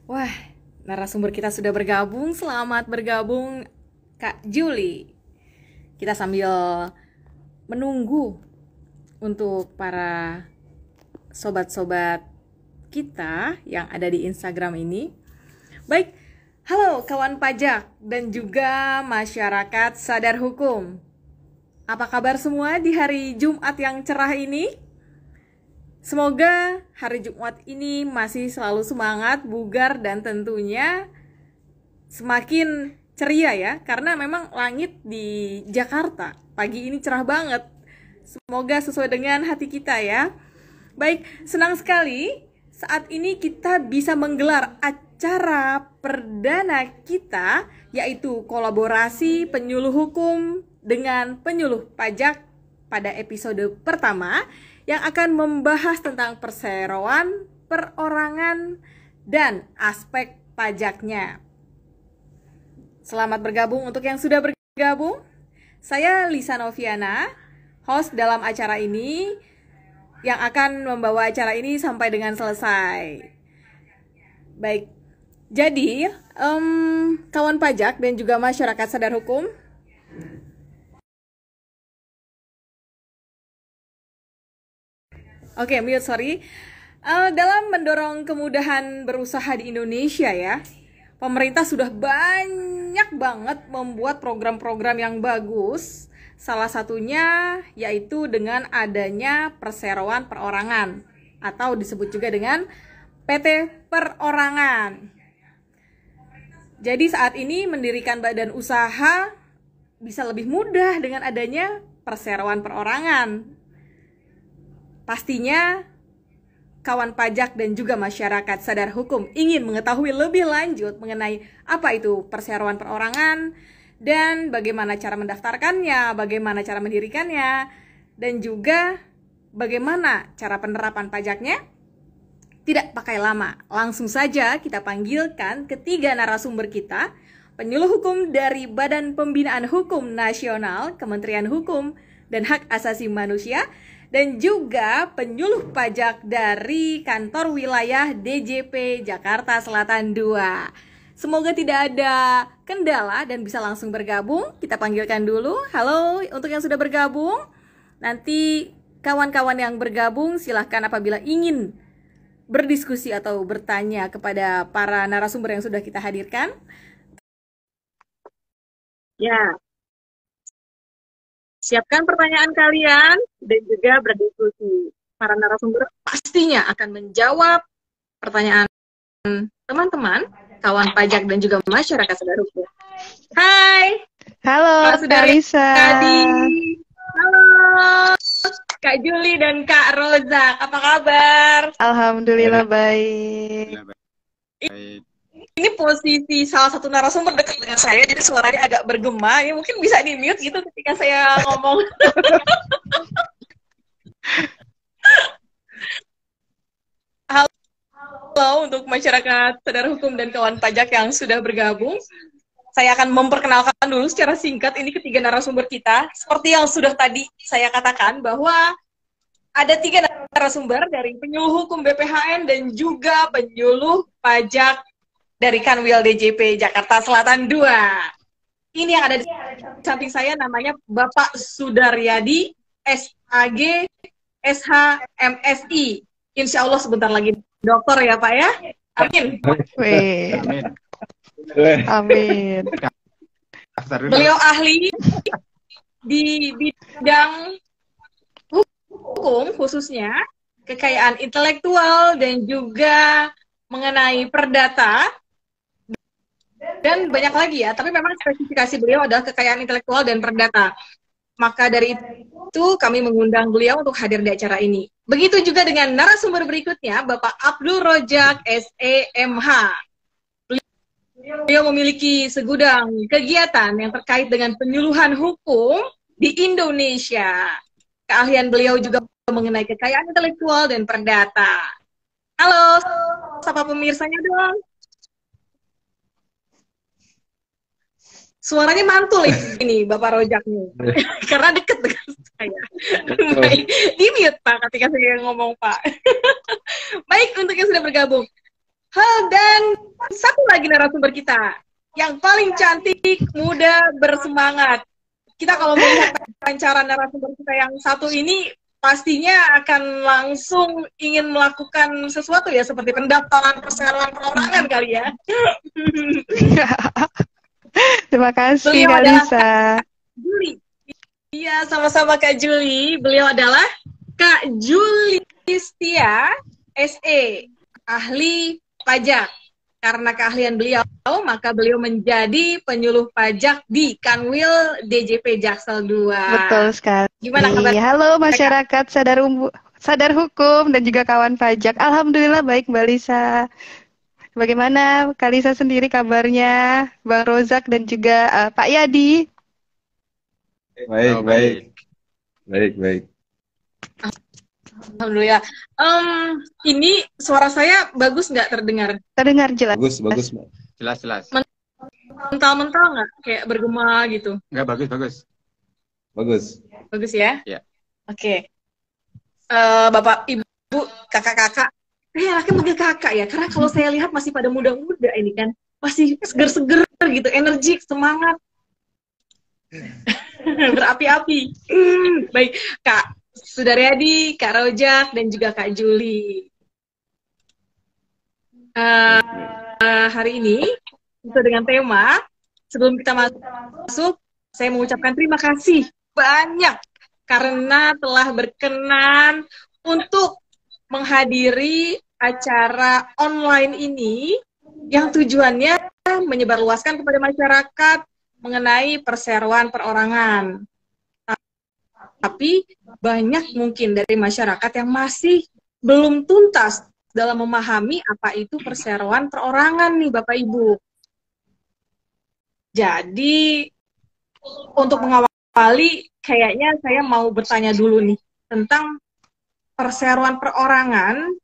Wah, narasumber kita sudah bergabung. Selamat bergabung, Kak Juli. Kita sambil menunggu untuk para sobat-sobat kita yang ada di Instagram ini. Baik, halo kawan pajak dan juga masyarakat sadar hukum. Apa kabar semua di hari Jumat yang cerah ini? Semoga hari Jumat ini masih selalu semangat, bugar, dan tentunya semakin ceria ya. Karena memang langit di Jakarta pagi ini cerah banget. Semoga sesuai dengan hati kita ya. Baik, senang sekali saat ini kita bisa menggelar acara perdana kita, yaitu kolaborasi penyuluh hukum dengan penyuluh pajak pada episode pertama, yang akan membahas tentang perseroan, perorangan, dan aspek pajaknya. Selamat bergabung untuk yang sudah bergabung. Saya Lisa Noviana, host dalam acara ini, yang akan membawa acara ini sampai dengan selesai. Baik, jadi kawan pajak dan juga masyarakat sadar hukum, oke, mute, sorry. Dalam mendorong kemudahan berusaha di Indonesia ya, pemerintah sudah banyak banget membuat program-program yang bagus. Salah satunya yaitu dengan adanya perseroan perorangan atau disebut juga dengan PT Perorangan. Jadi saat ini mendirikan badan usaha bisa lebih mudah dengan adanya perseroan perorangan. Pastinya kawan pajak dan juga masyarakat sadar hukum ingin mengetahui lebih lanjut mengenai apa itu perseroan perorangan dan bagaimana cara mendaftarkannya, bagaimana cara mendirikannya, dan juga bagaimana cara penerapan pajaknya. Tidak pakai lama, langsung saja kita panggilkan ketiga narasumber kita, penyuluh hukum dari Badan Pembinaan Hukum Nasional, Kementerian Hukum dan Hak Asasi Manusia, dan juga penyuluh pajak dari kantor wilayah DJP Jakarta Selatan 2. Semoga tidak ada kendala dan bisa langsung bergabung. Kita panggilkan dulu. Halo untuk yang sudah bergabung. Nanti kawan-kawan yang bergabung silahkan apabila ingin berdiskusi atau bertanya kepada para narasumber yang sudah kita hadirkan. Ya, siapkan pertanyaan kalian dan juga berdiskusi. Para narasumber pastinya akan menjawab pertanyaan teman-teman, kawan pajak dan juga masyarakat sadar hukum. Hai, Halo, Kak Lisa. Kadi. Halo, Kak Juli dan Kak Rozak. Apa kabar? Alhamdulillah baik. Baik. Ini posisi salah satu narasumber dekat dengan saya, jadi suaranya agak bergema. Ya, mungkin bisa di-mute gitu ketika saya ngomong. Halo untuk masyarakat sadar hukum dan kawan pajak yang sudah bergabung. Saya akan memperkenalkan dulu secara singkat ini ketiga narasumber kita. Seperti yang sudah tadi saya katakan bahwa ada tiga narasumber dari penyuluh hukum BPHN dan juga penyuluh pajak dari Kanwil DJP Jakarta Selatan 2. Ini yang ada di samping saya namanya Bapak Sudaryadi, SAG, SH, MSI. Insya Allah sebentar lagi dokter ya Pak ya. Amin. Wih, Amin. amin. Beliau ahli di bidang hukum khususnya kekayaan intelektual dan juga mengenai perdata dan banyak lagi ya, tapi memang spesifikasi beliau adalah kekayaan intelektual dan perdata. Maka dari itu kami mengundang beliau untuk hadir di acara ini. Begitu juga dengan narasumber berikutnya, Bapak Abdul Rojak, SEMH. Beliau memiliki segudang kegiatan yang terkait dengan penyuluhan hukum di Indonesia. Keahlian beliau juga mengenai kekayaan intelektual dan perdata. Halo, sapa pemirsanya dong. Suaranya mantul ini Bapak Rojak nih. Karena deket dengan saya. Baik, di mute Pak ketika saya ngomong Pak. Baik, untuk yang sudah bergabung. Dan satu lagi narasumber kita yang paling cantik, muda, bersemangat. Kita kalau melihat wawancara narasumber kita yang satu ini, pastinya akan langsung ingin melakukan sesuatu ya, seperti pendaftaran perseroan perorangan kali ya. Terima kasih, Beliau Kak adalah Lisa. Kak Juli. Iya, sama-sama Kak Juli. Beliau adalah Kak Juli Setia, SE, ahli pajak. Karena keahlian beliau, maka beliau menjadi penyuluh pajak di Kanwil DJP Jaksel 2. Betul sekali. Gimana kabar? Halo masyarakat sadar hukum dan juga kawan pajak. Alhamdulillah baik Mbak Lisa. Bagaimana Kak Lisa sendiri kabarnya? Bang Rozak dan juga Pak Yadi. Baik. Alhamdulillah. Ini suara saya bagus nggak terdengar? Terdengar jelas. Bagus, Mbak. Jelas. Mental-mental nggak? Kayak bergema gitu? Enggak, bagus. Bagus ya? Iya. Oke. Bapak, Ibu, kakak-kakak. Laki manggil kakak ya, karena kalau saya lihat masih pada muda-muda ini kan. Masih seger-seger gitu, energik, semangat. Berapi-api. Baik, Kak Sudaryadi, Kak Rojak, dan juga Kak Juli. Hari ini, sesuai dengan tema, sebelum kita masuk, saya mengucapkan terima kasih banyak karena telah berkenan untuk menghadiri acara online ini yang tujuannya menyebarluaskan kepada masyarakat mengenai perseroan perorangan. Tapi banyak mungkin dari masyarakat yang masih belum tuntas dalam memahami apa itu perseroan perorangan nih Bapak Ibu. Jadi untuk mengawali kayaknya saya mau bertanya dulu nih tentang perseroan perorangan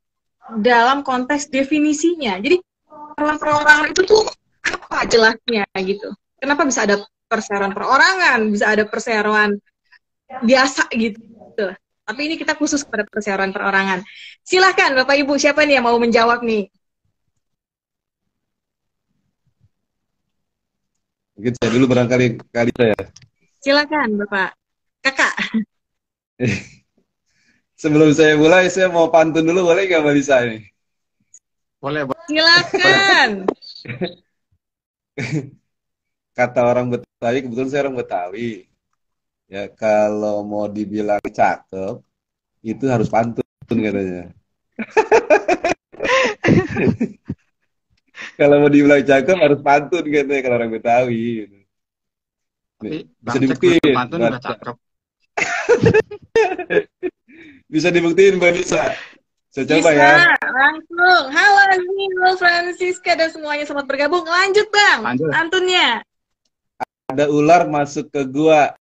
dalam konteks definisinya. Jadi perseroan perorangan itu tuh apa jelasnya gitu? Kenapa bisa ada perseroan perorangan, bisa ada perseroan biasa gitu? Tapi ini kita khusus pada perseroan perorangan. Silahkan Bapak Ibu, siapa nih yang mau menjawab nih? Mungkin saya dulu barangkali kali saya. Silakan Bapak. Kakak. Sebelum saya mulai, saya mau pantun dulu, boleh nggak Mbak Lisa ini? Boleh. Silakan. Kata orang Betawi, kebetulan saya orang Betawi. Ya, kalau mau dibilang cakep, itu harus pantun katanya. Kalau mau dibilang cakep, harus pantun katanya kalau orang Betawi. Tapi Bisa dibuktiin. pantun udah cakep. Bisa dibuktiin Mbak Lisa. Saya coba Bisa, ya. langsung. Halo Azmi, halo Francisca, dan semuanya selamat bergabung. Lanjut Bang, Lanjut. pantunnya. Ada ular masuk ke gua.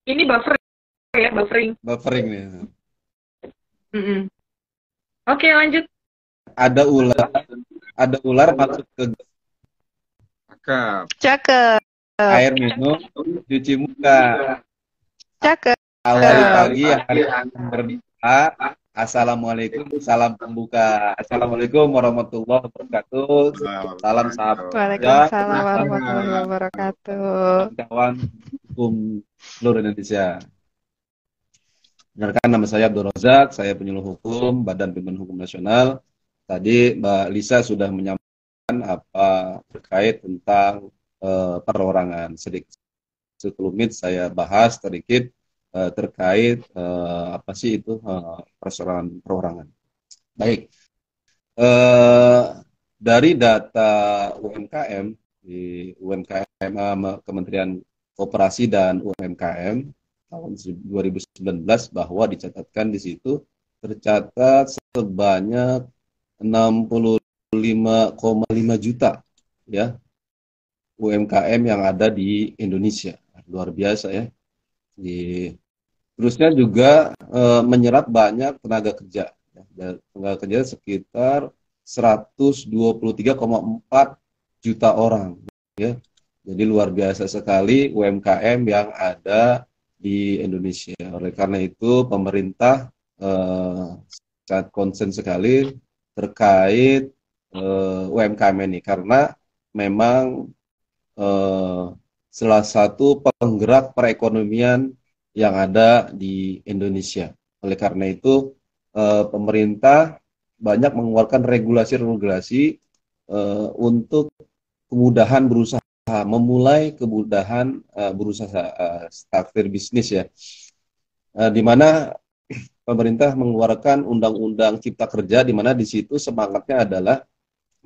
Ini buffer ya, buffering. Buffering nih. Oke, lanjut. Ada ular masuk ke Cakep. air minum, cuci muka. Cakep. Awali pagi, hari berdoa. Assalamualaikum, salam pembuka. Assalamualaikum warahmatullahi wabarakatuh. Salam sahabat Waalaikumsalam warahmatullahi wabarakatuh. kawan hukum seluruh Indonesia. Benarkan nama saya Abdul Rozak, saya penyuluh hukum Badan Bimbingan Hukum Nasional. Tadi Mbak Lisa sudah menyampaikan apa terkait tentang perorangan. Sedikit sekelumit saya bahas sedikit terkait apa sih itu perorangan. Baik, dari data UMKM di UMKM Kementerian Koperasi dan UMKM tahun 2019 bahwa dicatatkan di situ tercatat sebanyak 65,5 juta ya UMKM yang ada di Indonesia. Luar biasa ya. terusnya juga menyerap banyak tenaga kerja. Ya. Tenaga kerja sekitar 123,4 juta orang. Ya. Jadi luar biasa sekali UMKM yang ada di Indonesia. Oleh karena itu pemerintah sangat concern sekali terkait UMKM ini karena memang salah satu penggerak perekonomian yang ada di Indonesia. Oleh karena itu pemerintah banyak mengeluarkan regulasi-regulasi untuk kemudahan berusaha, memulai kemudahan berusaha starter bisnis ya, di mana pemerintah mengeluarkan Undang-Undang Cipta Kerja, di mana di situ semangatnya adalah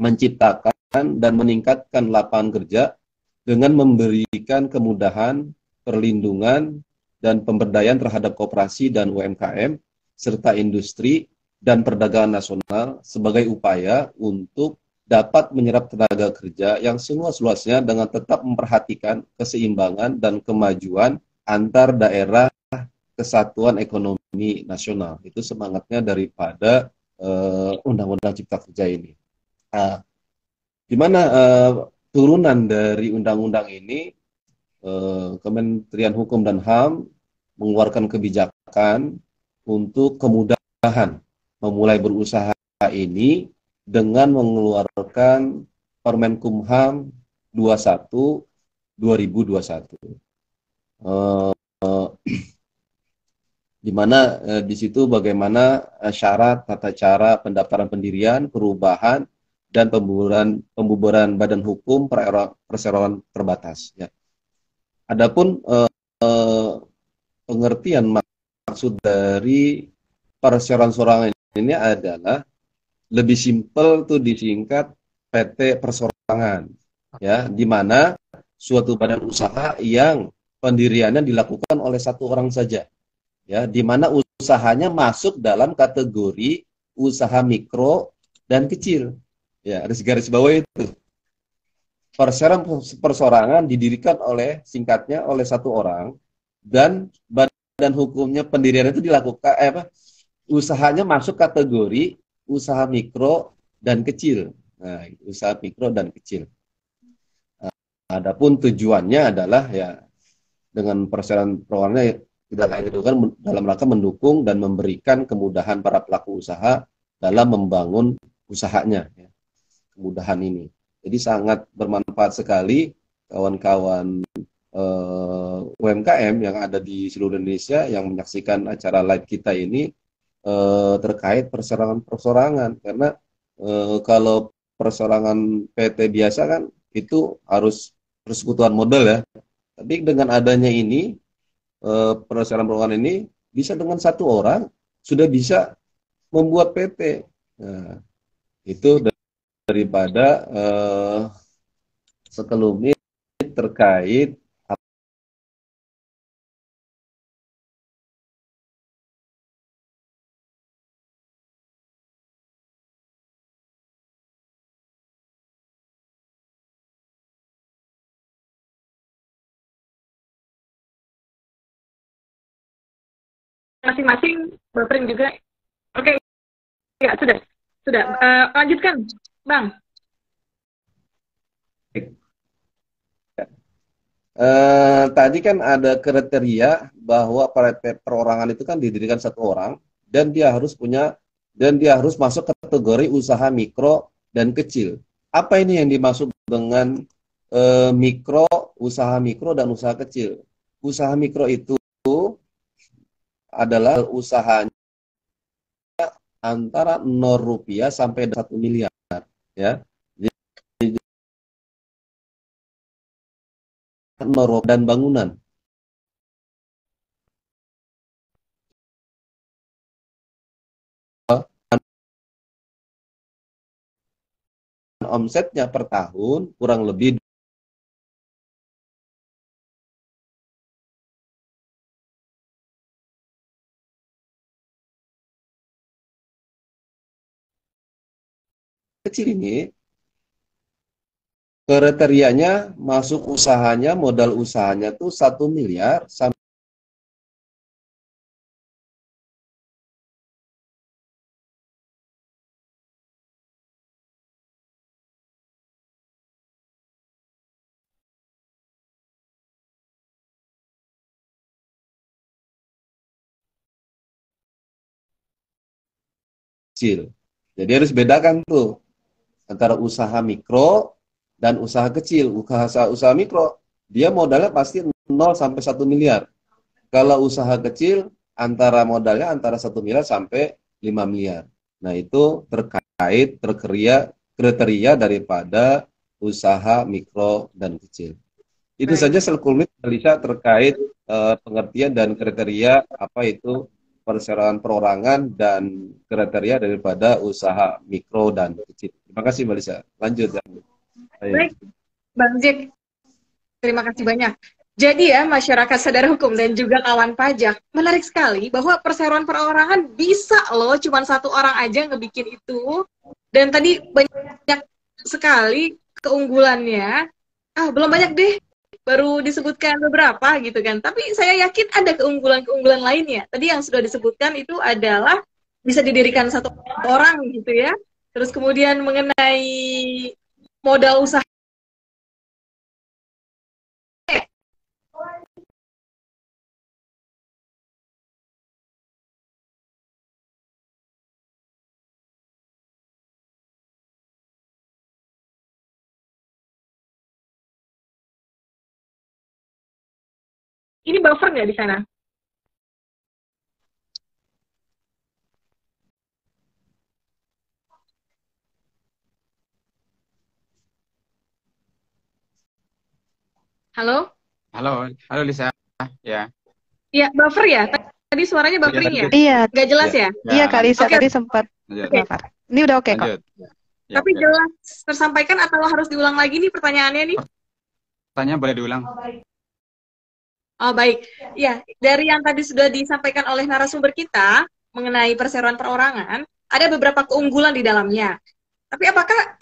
menciptakan dan meningkatkan lapangan kerja dengan memberikan kemudahan, perlindungan, dan pemberdayaan terhadap koperasi dan UMKM, serta industri dan perdagangan nasional sebagai upaya untuk dapat menyerap tenaga kerja yang seluas-luasnya dengan tetap memperhatikan keseimbangan dan kemajuan antar daerah kesatuan ekonomi nasional. Itu semangatnya daripada Undang-Undang Cipta Kerja ini. Di mana turunan dari undang-undang ini, Kementerian Hukum dan HAM mengeluarkan kebijakan untuk kemudahan memulai berusaha ini dengan mengeluarkan Permenkumham 21 2021. Di mana di situ bagaimana syarat, tata cara pendaftaran pendirian, perubahan, dan pembubaran badan hukum perseroan terbatas. Ya. Adapun pengertian maksud dari perseroan ini adalah lebih simpel tuh disingkat PT perseorangan, ya, di mana suatu badan usaha yang pendiriannya dilakukan oleh satu orang saja, ya, di mana usahanya masuk dalam kategori usaha mikro dan kecil, ya, harus garis bawah itu. Perseorangan didirikan oleh singkatnya oleh satu orang dan badan hukumnya pendirian itu dilakukan usahanya masuk kategori usaha mikro dan kecil. Nah, usaha mikro dan kecil. Adapun tujuannya adalah ya dengan perseroangannya tidak lain itu kan dalam rangka mendukung dan memberikan kemudahan para pelaku usaha dalam membangun usahanya. Ya. Kemudahan ini. Jadi sangat bermanfaat sekali kawan-kawan UMKM yang ada di seluruh Indonesia yang menyaksikan acara live kita ini terkait perseorangan karena kalau perseorangan PT biasa kan itu harus persekutuan modal ya, tapi dengan adanya ini perseorangan ini bisa dengan satu orang sudah bisa membuat PT. Nah, itu daripada sekelumit terkait masing-masing buffering juga. Oke, ya sudah. Lanjutkan, Bang. Tadi kan ada kriteria bahwa perorangan itu kan didirikan satu orang dan dia harus masuk kategori usaha mikro dan kecil. Apa ini yang dimaksud dengan usaha mikro dan usaha kecil? Usaha mikro itu adalah usahanya antara 0 rupiah sampai 1 miliar, ya. Jadi, dan bangunan. Omsetnya per tahun kurang lebih kecil ini kriterianya masuk usahanya, modal usahanya tuh 1 miliar sampai kecil. Jadi harus bedakan tuh antara usaha mikro dan usaha kecil. Usaha mikro, dia modalnya pasti 0 sampai 1 miliar. Kalau usaha kecil, antara modalnya antara 1 miliar sampai 5 miliar. Nah, itu terkait kriteria daripada usaha mikro dan kecil. Itu Baik. saja sekelumit, Alisa, terkait pengertian dan kriteria apa itu perseroan perorangan dan kriteria daripada usaha mikro dan kecil. Terima kasih, Mbak Lisa. Lanjut ya. Ayo. Baik, Bang Jack, terima kasih banyak. Jadi ya, masyarakat sadar hukum dan juga kawan pajak, menarik sekali bahwa perseroan perorangan bisa loh, cuma satu orang aja ngebikin itu. Dan tadi banyak sekali keunggulannya. Belum banyak deh, baru disebutkan beberapa gitu kan. Tapi saya yakin ada keunggulan-keunggulan lainnya. Tadi yang sudah disebutkan itu adalah bisa didirikan satu orang gitu ya. Terus kemudian mengenai modal usaha. Ini buffer nggak di sana? Halo? Halo Lisa. Ya. Iya, buffer ya? Tadi suaranya buffering ya? Iya, Nggak jelas ya? iya Kak Lisa Oke. tadi sempat Lanjut. Oke. buffer. Ini udah oke kok. Lanjut. Ya, Tapi oke. jelas tersampaikan atau harus diulang lagi nih pertanyaannya nih? Tanya boleh diulang. Oh, baik. Ya, dari yang tadi sudah disampaikan oleh narasumber kita mengenai perseroan perorangan, ada beberapa keunggulan di dalamnya. Tapi apakah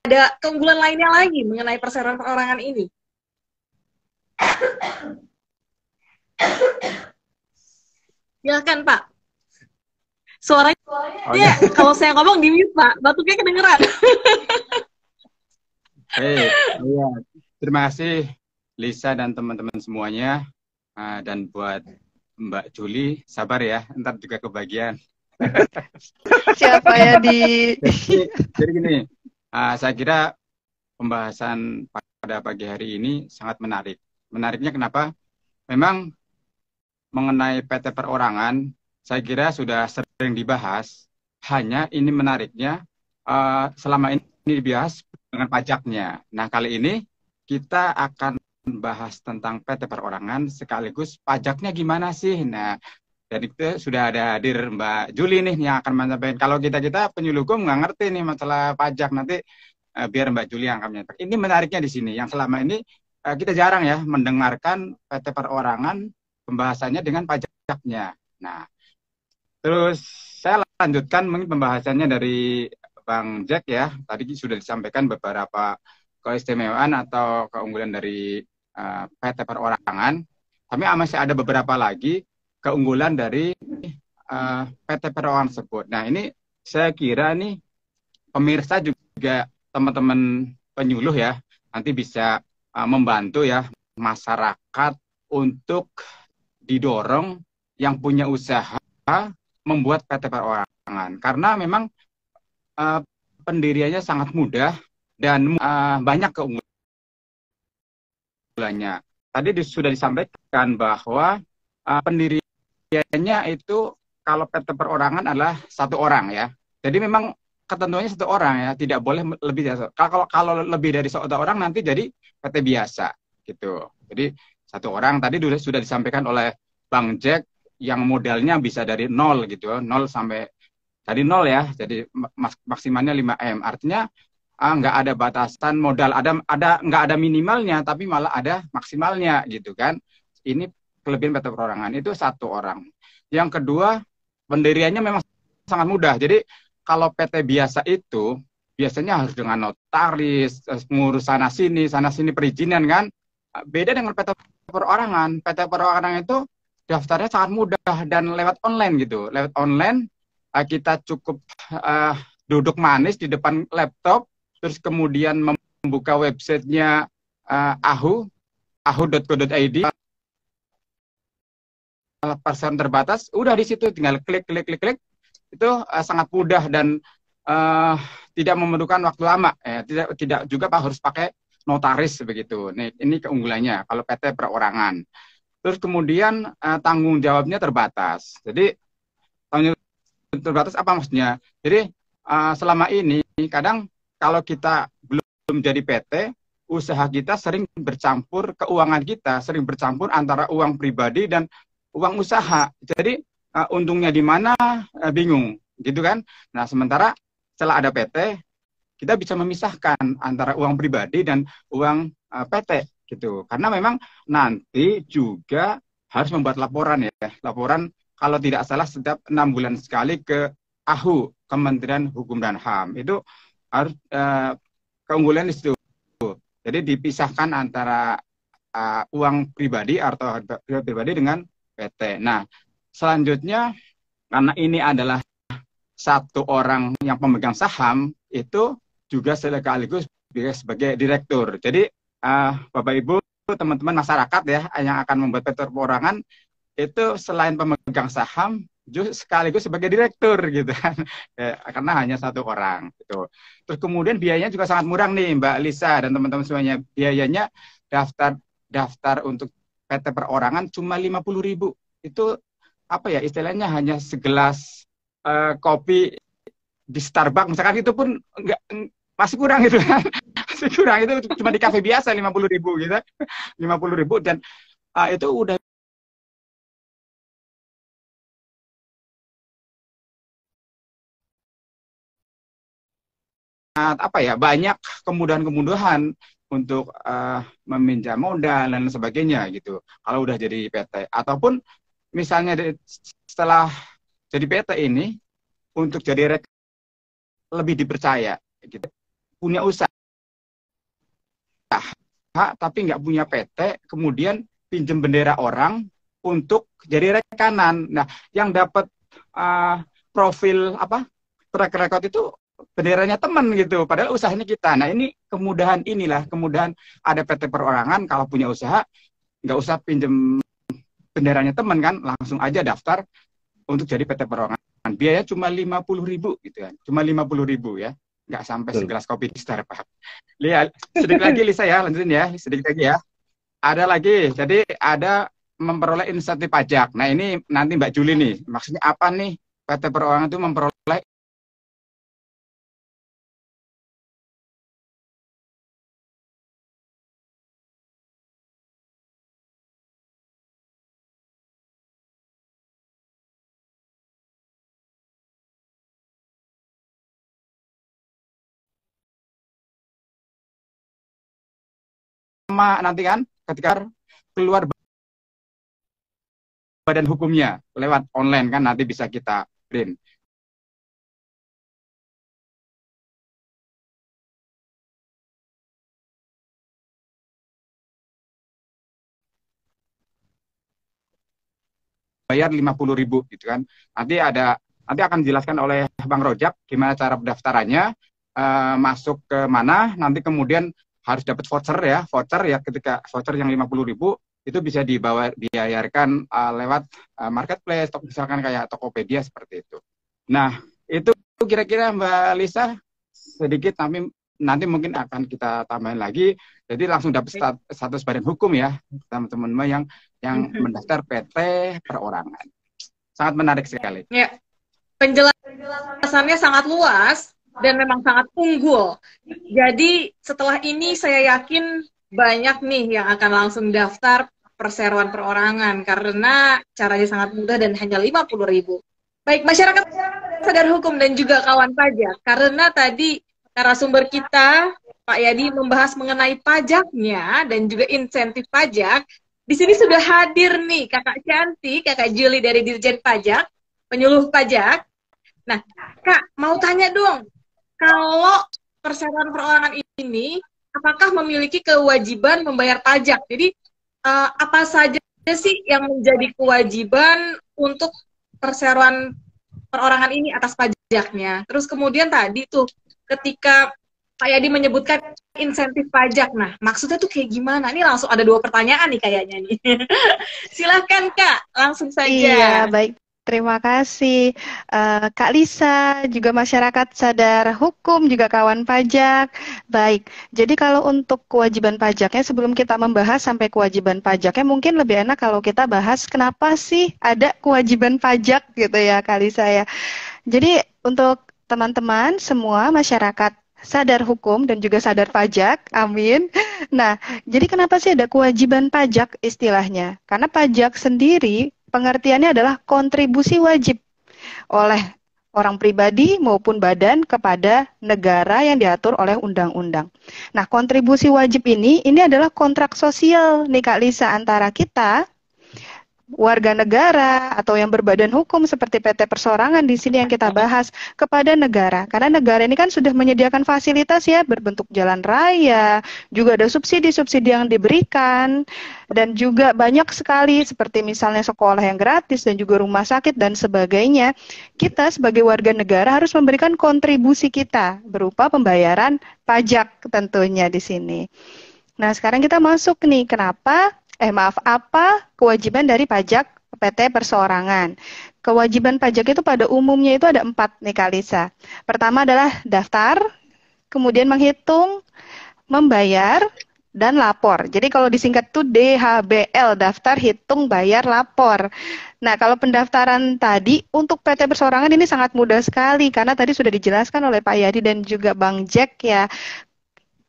ada keunggulan lainnya lagi mengenai perseroan perorangan ini? Silakan, Pak. Suaranya, Oh, ya. kalau saya ngomong di mute, Pak. Batuknya kedengeran. Iya. Terima kasih Lisa dan teman-teman semuanya. Dan buat Mbak Juli, sabar ya, ntar juga kebagian. Siapa ya di Jadi gini, saya kira pembahasan pada pagi hari ini sangat menarik. Menariknya kenapa? Memang mengenai PT perorangan, saya kira sudah sering dibahas. Hanya ini menariknya, selama ini dibahas dengan pajaknya. Nah, kali ini kita akan bahas tentang PT perorangan sekaligus pajaknya gimana sih. Nah, dan itu sudah ada hadir Mbak Juli nih yang akan menyampaikan. Kalau kita penyuluh hukum nggak ngerti nih masalah pajak, nanti biar Mbak Juli yang akan menyampaikan. Ini menariknya di sini, yang selama ini kita jarang ya mendengarkan PT perorangan pembahasannya dengan pajaknya. Nah, terus saya lanjutkan mungkin pembahasannya dari Bang Jack ya. Tadi sudah disampaikan beberapa keistimewaan atau keunggulan dari PT perorangan. Tapi masih ada beberapa lagi keunggulan dari PT perorangan tersebut. Nah, ini saya kira nih pemirsa juga teman-teman penyuluh ya, nanti bisa membantu ya masyarakat untuk didorong yang punya usaha membuat PT perorangan. Karena memang pendiriannya sangat mudah dan banyak keunggulannya. Tadi sudah disampaikan bahwa pendiriannya itu kalau PT perorangan adalah satu orang ya. Jadi memang ketentuannya satu orang ya, tidak boleh lebih dari kalau lebih dari satu orang nanti jadi PT biasa gitu. Jadi satu orang tadi sudah disampaikan oleh Bang Jack yang modalnya bisa dari 0 gitu, 0 sampai tadi 0 ya. Jadi maksimalnya 5M. Artinya nggak ada batasan modal, nggak ada minimalnya, tapi malah ada maksimalnya gitu kan. Ini kelebihan PT perorangan, itu satu orang. Yang kedua, pendiriannya memang sangat mudah. Jadi kalau PT biasa itu biasanya harus dengan notaris, ngurus sana sini perizinan kan. Beda dengan PT perorangan. PT perorangan itu daftarnya sangat mudah dan lewat online gitu. Lewat online kita cukup duduk manis di depan laptop, terus kemudian membuka websitenya ahu.co.id, persen terbatas, udah di situ tinggal klik, itu sangat mudah dan tidak memerlukan waktu lama. Tidak juga Pak harus pakai notaris begitu. Nih, ini keunggulannya kalau PT perorangan. Terus kemudian tanggung jawabnya terbatas. Jadi tanggung jawab terbatas apa maksudnya? Jadi selama ini kadang kalau kita belum jadi PT, usaha kita sering bercampur, keuangan kita sering bercampur antara uang pribadi dan uang usaha. Jadi untungnya di mana bingung, gitu kan? Nah, sementara setelah ada PT, kita bisa memisahkan antara uang pribadi dan uang PT, gitu. Karena memang nanti juga harus membuat laporan ya, laporan kalau tidak salah setiap 6 bulan sekali ke AHU, Kementerian Hukum dan HAM. Itu harus keunggulan di situ. Jadi dipisahkan antara uang pribadi atau pribadi dengan PT. Nah, selanjutnya karena ini adalah satu orang yang pemegang saham, itu juga sekaligus sebagai direktur. Jadi Bapak Ibu, teman-teman masyarakat ya yang akan membuat PT perorangan itu selain pemegang saham juga sekaligus sebagai direktur gitu kan. Karena hanya satu orang gitu. Terus kemudian biayanya juga sangat murah nih Mbak Lisa dan teman-teman semuanya. Biayanya daftar untuk PT perorangan cuma 50.000. Itu apa ya istilahnya hanya segelas kopi di Starbucks misalkan, itu pun enggak, masih kurang gitu kan. Masih kurang, itu cuma di kafe biasa 50.000 gitu. 50.000 dan itu udah apa ya, banyak kemudahan-kemudahan untuk meminjam modal dan sebagainya gitu. Kalau udah jadi PT ataupun misalnya setelah jadi PT ini untuk jadi lebih dipercaya gitu. Punya usaha tapi nggak punya PT, kemudian pinjem bendera orang untuk jadi rekanan. Nah, yang dapat profil apa track record itu benderanya teman gitu, padahal usahanya kita. Nah, ini kemudahan, inilah kemudahan ada PT perorangan. Kalau punya usaha nggak usah pinjem benderanya teman kan, langsung aja daftar untuk jadi PT perorangan. Biaya cuma 50.000 gitu kan, cuma 50.000 ya, nggak sampai segelas kopi di Starbucks. Lihat sedikit lagi Lisa ya, lanjutin ya, sedikit lagi ya. Ada lagi, jadi ada memperoleh insentif pajak. Nah, ini nanti Mbak Juli nih, maksudnya apa nih PT perorangan itu memperoleh nanti kan ketika keluar badan hukumnya lewat online kan nanti bisa kita print. Bayar 50.000 gitu kan. Nanti akan dijelaskan oleh Bang Rojak gimana cara pendaftarannya, masuk ke mana, nanti kemudian harus dapat voucher ya, ketika voucher yang 50.000 itu bisa dibayarkan lewat marketplace, misalkan kayak Tokopedia seperti itu. Nah, itu kira-kira Mbak Lisa sedikit, nanti mungkin akan kita tambahin lagi. Jadi langsung dapat status badan hukum ya, teman-teman yang mendaftar PT perorangan. Sangat menarik sekali. Ya, penjelasannya sangat luas dan memang sangat unggul. Jadi setelah ini saya yakin banyak nih yang akan langsung daftar perseroan perorangan karena caranya sangat mudah dan hanya 50.000. Baik, masyarakat sadar hukum dan juga kawan pajak, karena tadi narasumber kita Pak Yadi membahas mengenai pajaknya dan juga insentif pajak. Di sini sudah hadir nih Kakak Cantik, Kakak Juli dari Dirjen Pajak, penyuluh pajak. Nah, Kak, mau tanya dong, kalau perseroan perorangan ini, apakah memiliki kewajiban membayar pajak? Jadi, apa saja sih yang menjadi kewajiban untuk perseroan perorangan ini atas pajaknya? Terus kemudian tadi tuh, ketika Pak Yadi menyebutkan insentif pajak, nah maksudnya tuh kayak gimana? Ini langsung ada 2 pertanyaan nih kayaknya nih. Silahkan Kak, langsung saja. Iya, baik. Terima kasih Kak Lisa, juga masyarakat sadar hukum, juga kawan pajak. Baik, jadi kalau untuk kewajiban pajaknya, sebelum kita membahas sampai kewajiban pajaknya, mungkin lebih enak kalau kita bahas kenapa sih ada kewajiban pajak gitu ya Kak Lisa ya. Jadi untuk teman-teman semua masyarakat sadar hukum dan juga sadar pajak, amin. Nah, jadi kenapa sih ada kewajiban pajak istilahnya? Karena pajak sendiri pengertiannya adalah kontribusi wajib oleh orang pribadi maupun badan kepada negara yang diatur oleh undang-undang. Nah, kontribusi wajib ini adalah kontrak sosial nih Kak Lisa antara kita warga negara atau yang berbadan hukum seperti PT Perseorangan di sini yang kita bahas kepada negara. Karena negara ini kan sudah menyediakan fasilitas ya berbentuk jalan raya, juga ada subsidi-subsidi yang diberikan dan juga banyak sekali seperti misalnya sekolah yang gratis dan juga rumah sakit dan sebagainya. Kita sebagai warga negara harus memberikan kontribusi kita berupa pembayaran pajak tentunya di sini. Nah, sekarang kita masuk nih kenapa apa kewajiban dari pajak PT Perseorangan? Kewajiban pajak itu pada umumnya itu ada 4 nih Kak Lisa. Pertama adalah daftar, kemudian menghitung, membayar, dan lapor. Jadi kalau disingkat itu DHBL, daftar, hitung, bayar, lapor. Nah, kalau pendaftaran tadi untuk PT Perseorangan ini sangat mudah sekali karena tadi sudah dijelaskan oleh Pak Yadi dan juga Bang Jack ya.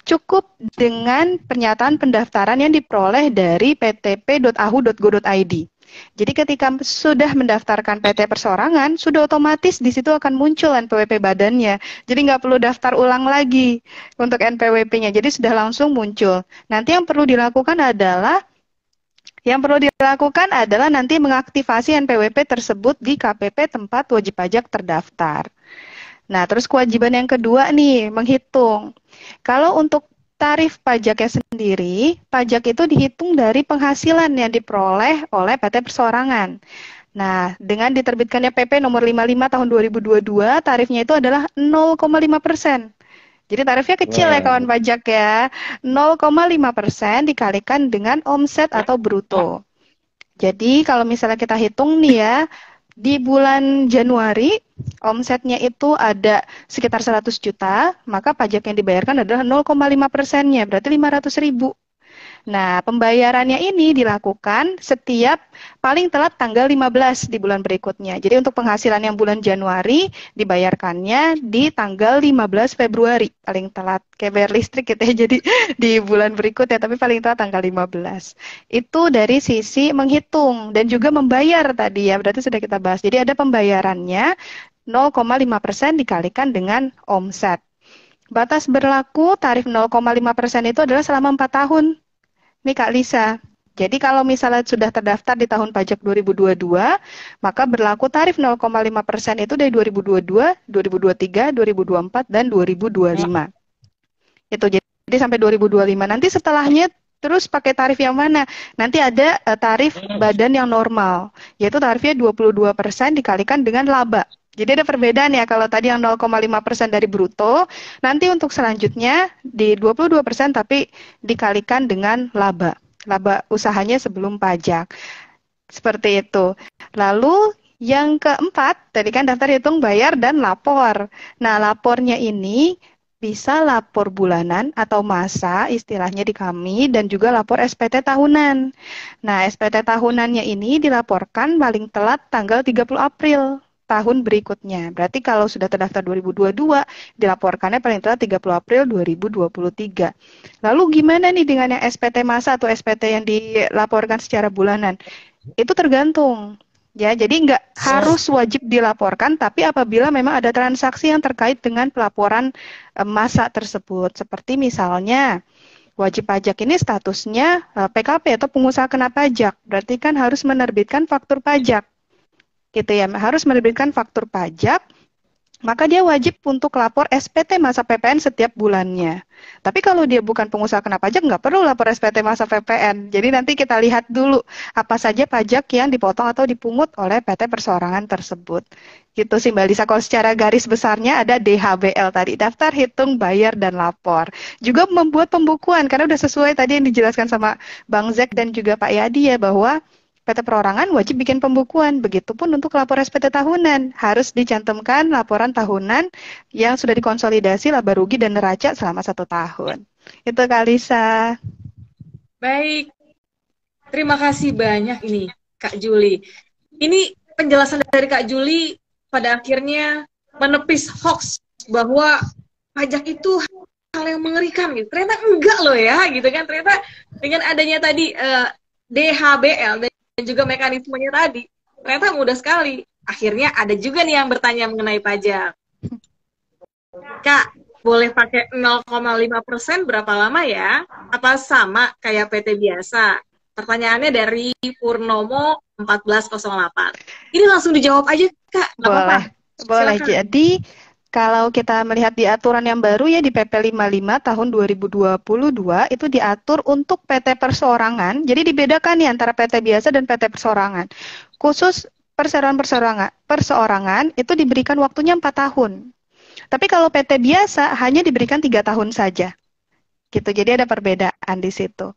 Cukup dengan pernyataan pendaftaran yang diperoleh dari ptp.ahu.go.id. Jadi ketika sudah mendaftarkan PT Perseorangan, sudah otomatis di situ akan muncul NPWP badannya. Jadi nggak perlu daftar ulang lagi untuk NPWP-nya. Jadi sudah langsung muncul. Nanti yang perlu dilakukan adalah nanti mengaktifasi NPWP tersebut di KPP tempat wajib pajak terdaftar. Nah, terus kewajiban yang kedua nih, menghitung. Kalau untuk tarif pajaknya sendiri, pajak itu dihitung dari penghasilan yang diperoleh oleh PT Perseorangan. Nah, dengan diterbitkannya PP nomor 55 tahun 2022, tarifnya itu adalah 0,5%. Jadi tarifnya kecil ya kawan pajak ya. 0,5% dikalikan dengan omset atau bruto. Jadi kalau misalnya kita hitung nih ya, di bulan Januari, omsetnya itu ada sekitar 100 juta, maka pajak yang dibayarkan adalah 0,5%-nya, berarti 500.000. Nah, pembayarannya ini dilakukan setiap paling telat tanggal 15 di bulan berikutnya. Jadi untuk penghasilan yang bulan Januari, dibayarkannya di tanggal 15 Februari, paling telat. Kayak bayar listrik gitu ya, jadi di bulan berikutnya, tapi paling telat tanggal 15. Itu dari sisi menghitung dan juga membayar tadi ya, berarti sudah kita bahas. Jadi ada pembayarannya 0,5% dikalikan dengan omset. Batas berlaku tarif 0,5% itu adalah selama 4 tahun. Nih Kak Lisa, jadi kalau misalnya sudah terdaftar di tahun pajak 2022, maka berlaku tarif 0,5% itu dari 2022, 2023, 2024, dan 2025. Itu jadi sampai 2025. Nanti setelahnya terus pakai tarif yang mana? Nanti ada tarif badan yang normal, yaitu tarifnya 22% dikalikan dengan laba. Jadi ada perbedaan ya, kalau tadi yang 0,5% dari bruto, nanti untuk selanjutnya di 22% tapi dikalikan dengan laba usahanya sebelum pajak. Seperti itu. Lalu yang keempat, tadi kan daftar, hitung, bayar, dan lapor. Nah, lapornya ini bisa lapor bulanan atau masa istilahnya di kami, dan juga lapor SPT tahunan. Nah, SPT tahunannya ini dilaporkan paling telat tanggal 30 April tahun berikutnya. Berarti kalau sudah terdaftar 2022, dilaporkannya paling telat 30 April 2023. Lalu gimana nih dengan yang SPT masa atau SPT yang dilaporkan secara bulanan? Itu tergantung. Ya, jadi nggak harus wajib dilaporkan, tapi apabila memang ada transaksi yang terkait dengan pelaporan masa tersebut. Seperti misalnya, wajib pajak ini statusnya PKP atau pengusaha kena pajak. Berarti kan harus menerbitkan faktur pajak. Gitu ya, harus menerbitkan faktur pajak, maka dia wajib untuk lapor SPT masa PPN setiap bulannya. Tapi kalau dia bukan pengusaha kena pajak, nggak perlu lapor SPT masa PPN. Jadi nanti kita lihat dulu apa saja pajak yang dipotong atau dipungut oleh PT Perseorangan tersebut. Gitu sih Mbak Lisa, kalau secara garis besarnya ada DHBL tadi, daftar, hitung, bayar, dan lapor. Juga membuat pembukuan, karena udah sesuai tadi yang dijelaskan sama Bang Zek dan juga Pak Yadi ya, bahwa PT perorangan wajib bikin pembukuan. Begitupun untuk lapor SPT tahunan. Harus dicantumkan laporan tahunan yang sudah dikonsolidasi laba rugi dan neraca selama 1 tahun. Itu Kak Lisa. Baik, terima kasih banyak ini Kak Juli. Ini penjelasan dari Kak Juli pada akhirnya menepis hoax bahwa pajak itu hal yang mengerikan gitu. Ternyata enggak loh ya gitu kan. Ternyata dengan adanya tadi DHBL dan juga mekanismenya tadi, ternyata mudah sekali. Akhirnya ada juga nih yang bertanya mengenai pajak. Kak, boleh pakai 0,5% berapa lama ya? Apa sama kayak PT biasa? Pertanyaannya dari Purnomo 1408. Ini langsung dijawab aja, Kak. Nggak apa-apa. Boleh. Silakan. Jadi kalau kita melihat di aturan yang baru ya di PP 55 tahun 2022 itu diatur untuk PT perseorangan. Jadi dibedakan nih antara PT biasa dan PT perseorangan. Khusus perseorangan itu diberikan waktunya 4 tahun. Tapi kalau PT biasa hanya diberikan 3 tahun saja. Gitu. Jadi ada perbedaan di situ.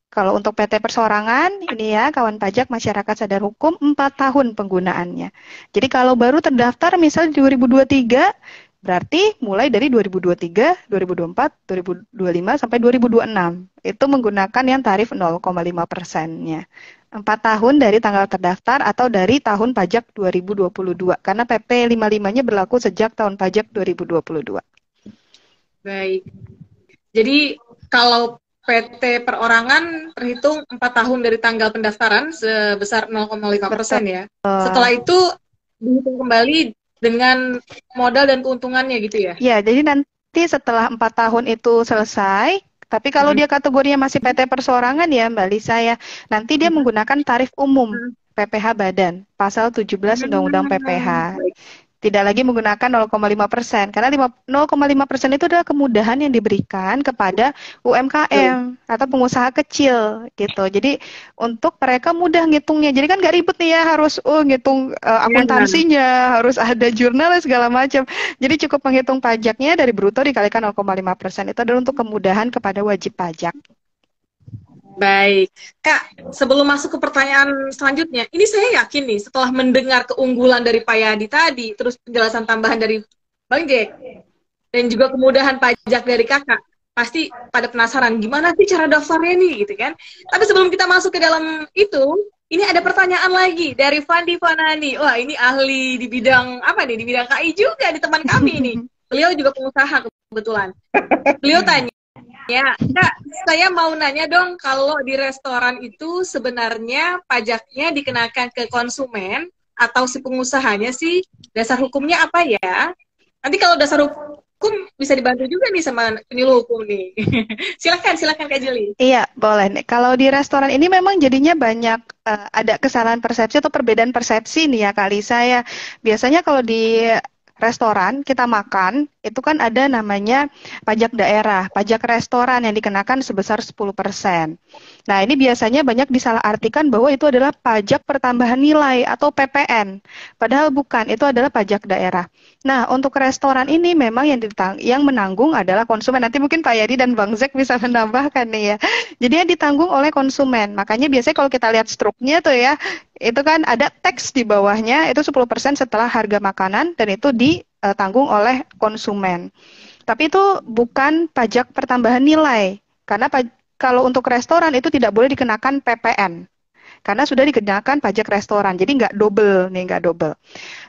Kalau untuk PT perseorangan, ini ya kawan pajak masyarakat sadar hukum 4 tahun penggunaannya. Jadi kalau baru terdaftar misalnya di 2023, berarti mulai dari 2023, 2024, 2025 sampai 2026. Itu menggunakan yang tarif 0,5%-nya. 4 tahun dari tanggal terdaftar atau dari tahun pajak 2022. Karena PP 55-nya berlaku sejak tahun pajak 2022. Baik. Jadi kalau PT perorangan terhitung 4 tahun dari tanggal pendaftaran sebesar 0,5% ya. Setelah itu dihitung kembali dengan modal dan keuntungannya gitu ya? Ya, jadi nanti setelah 4 tahun itu selesai, tapi kalau dia kategorinya masih PT perseorangan ya Mbak Lisa ya, nanti dia menggunakan tarif umum PPh Badan, pasal 17 Undang-Undang PPh. Tidak lagi menggunakan 0,5%, karena 0,5% itu adalah kemudahan yang diberikan kepada UMKM atau pengusaha kecil gitu. Jadi untuk mereka mudah ngitungnya. Jadi kan nggak ribet nih ya harus ngitung akuntansinya, harus ada jurnal segala macam. Jadi cukup menghitung pajaknya dari bruto dikalikan 0,5%. Itu adalah untuk kemudahan kepada wajib pajak. Baik, Kak, sebelum masuk ke pertanyaan selanjutnya, ini saya yakin nih setelah mendengar keunggulan dari Pak Yadi tadi, terus penjelasan tambahan dari Bang Jack, dan juga kemudahan pajak dari Kakak, pasti pada penasaran gimana sih cara daftarnya nih, gitu kan? Tapi sebelum kita masuk ke dalam itu, ini ada pertanyaan lagi dari Fandi Fanani. Wah, ini ahli di bidang apa nih? Di bidang KI juga, di teman kami nih. Beliau juga pengusaha kebetulan. Beliau tanya, ya, Kak, saya mau nanya dong, kalau di restoran itu sebenarnya pajaknya dikenakan ke konsumen atau si pengusahanya sih? Dasar hukumnya apa ya? Nanti kalau dasar hukum bisa dibantu juga nih sama penyuluh hukum nih. Silakan Kak Juli. Iya, boleh nih. Kalau di restoran ini memang jadinya banyak ada kesalahan persepsi atau perbedaan persepsi nih ya Kak Lisa ya. Biasanya kalau di restoran kita makan itu kan ada namanya pajak daerah, pajak restoran yang dikenakan sebesar 10%. Nah, ini biasanya banyak disalahartikan bahwa itu adalah pajak pertambahan nilai atau PPN. Padahal bukan, itu adalah pajak daerah. Nah, untuk restoran ini memang yang menanggung adalah konsumen. Nanti mungkin Pak Yadi dan Bang Zek bisa menambahkan nih ya. Jadi yang ditanggung oleh konsumen. Makanya biasanya kalau kita lihat struknya tuh ya, itu kan ada teks di bawahnya, itu 10% setelah harga makanan, dan itu ditanggung oleh konsumen. Tapi itu bukan pajak pertambahan nilai, karena kalau untuk restoran itu tidak boleh dikenakan PPN, karena sudah dikenakan pajak restoran, jadi nggak double nih, nggak double.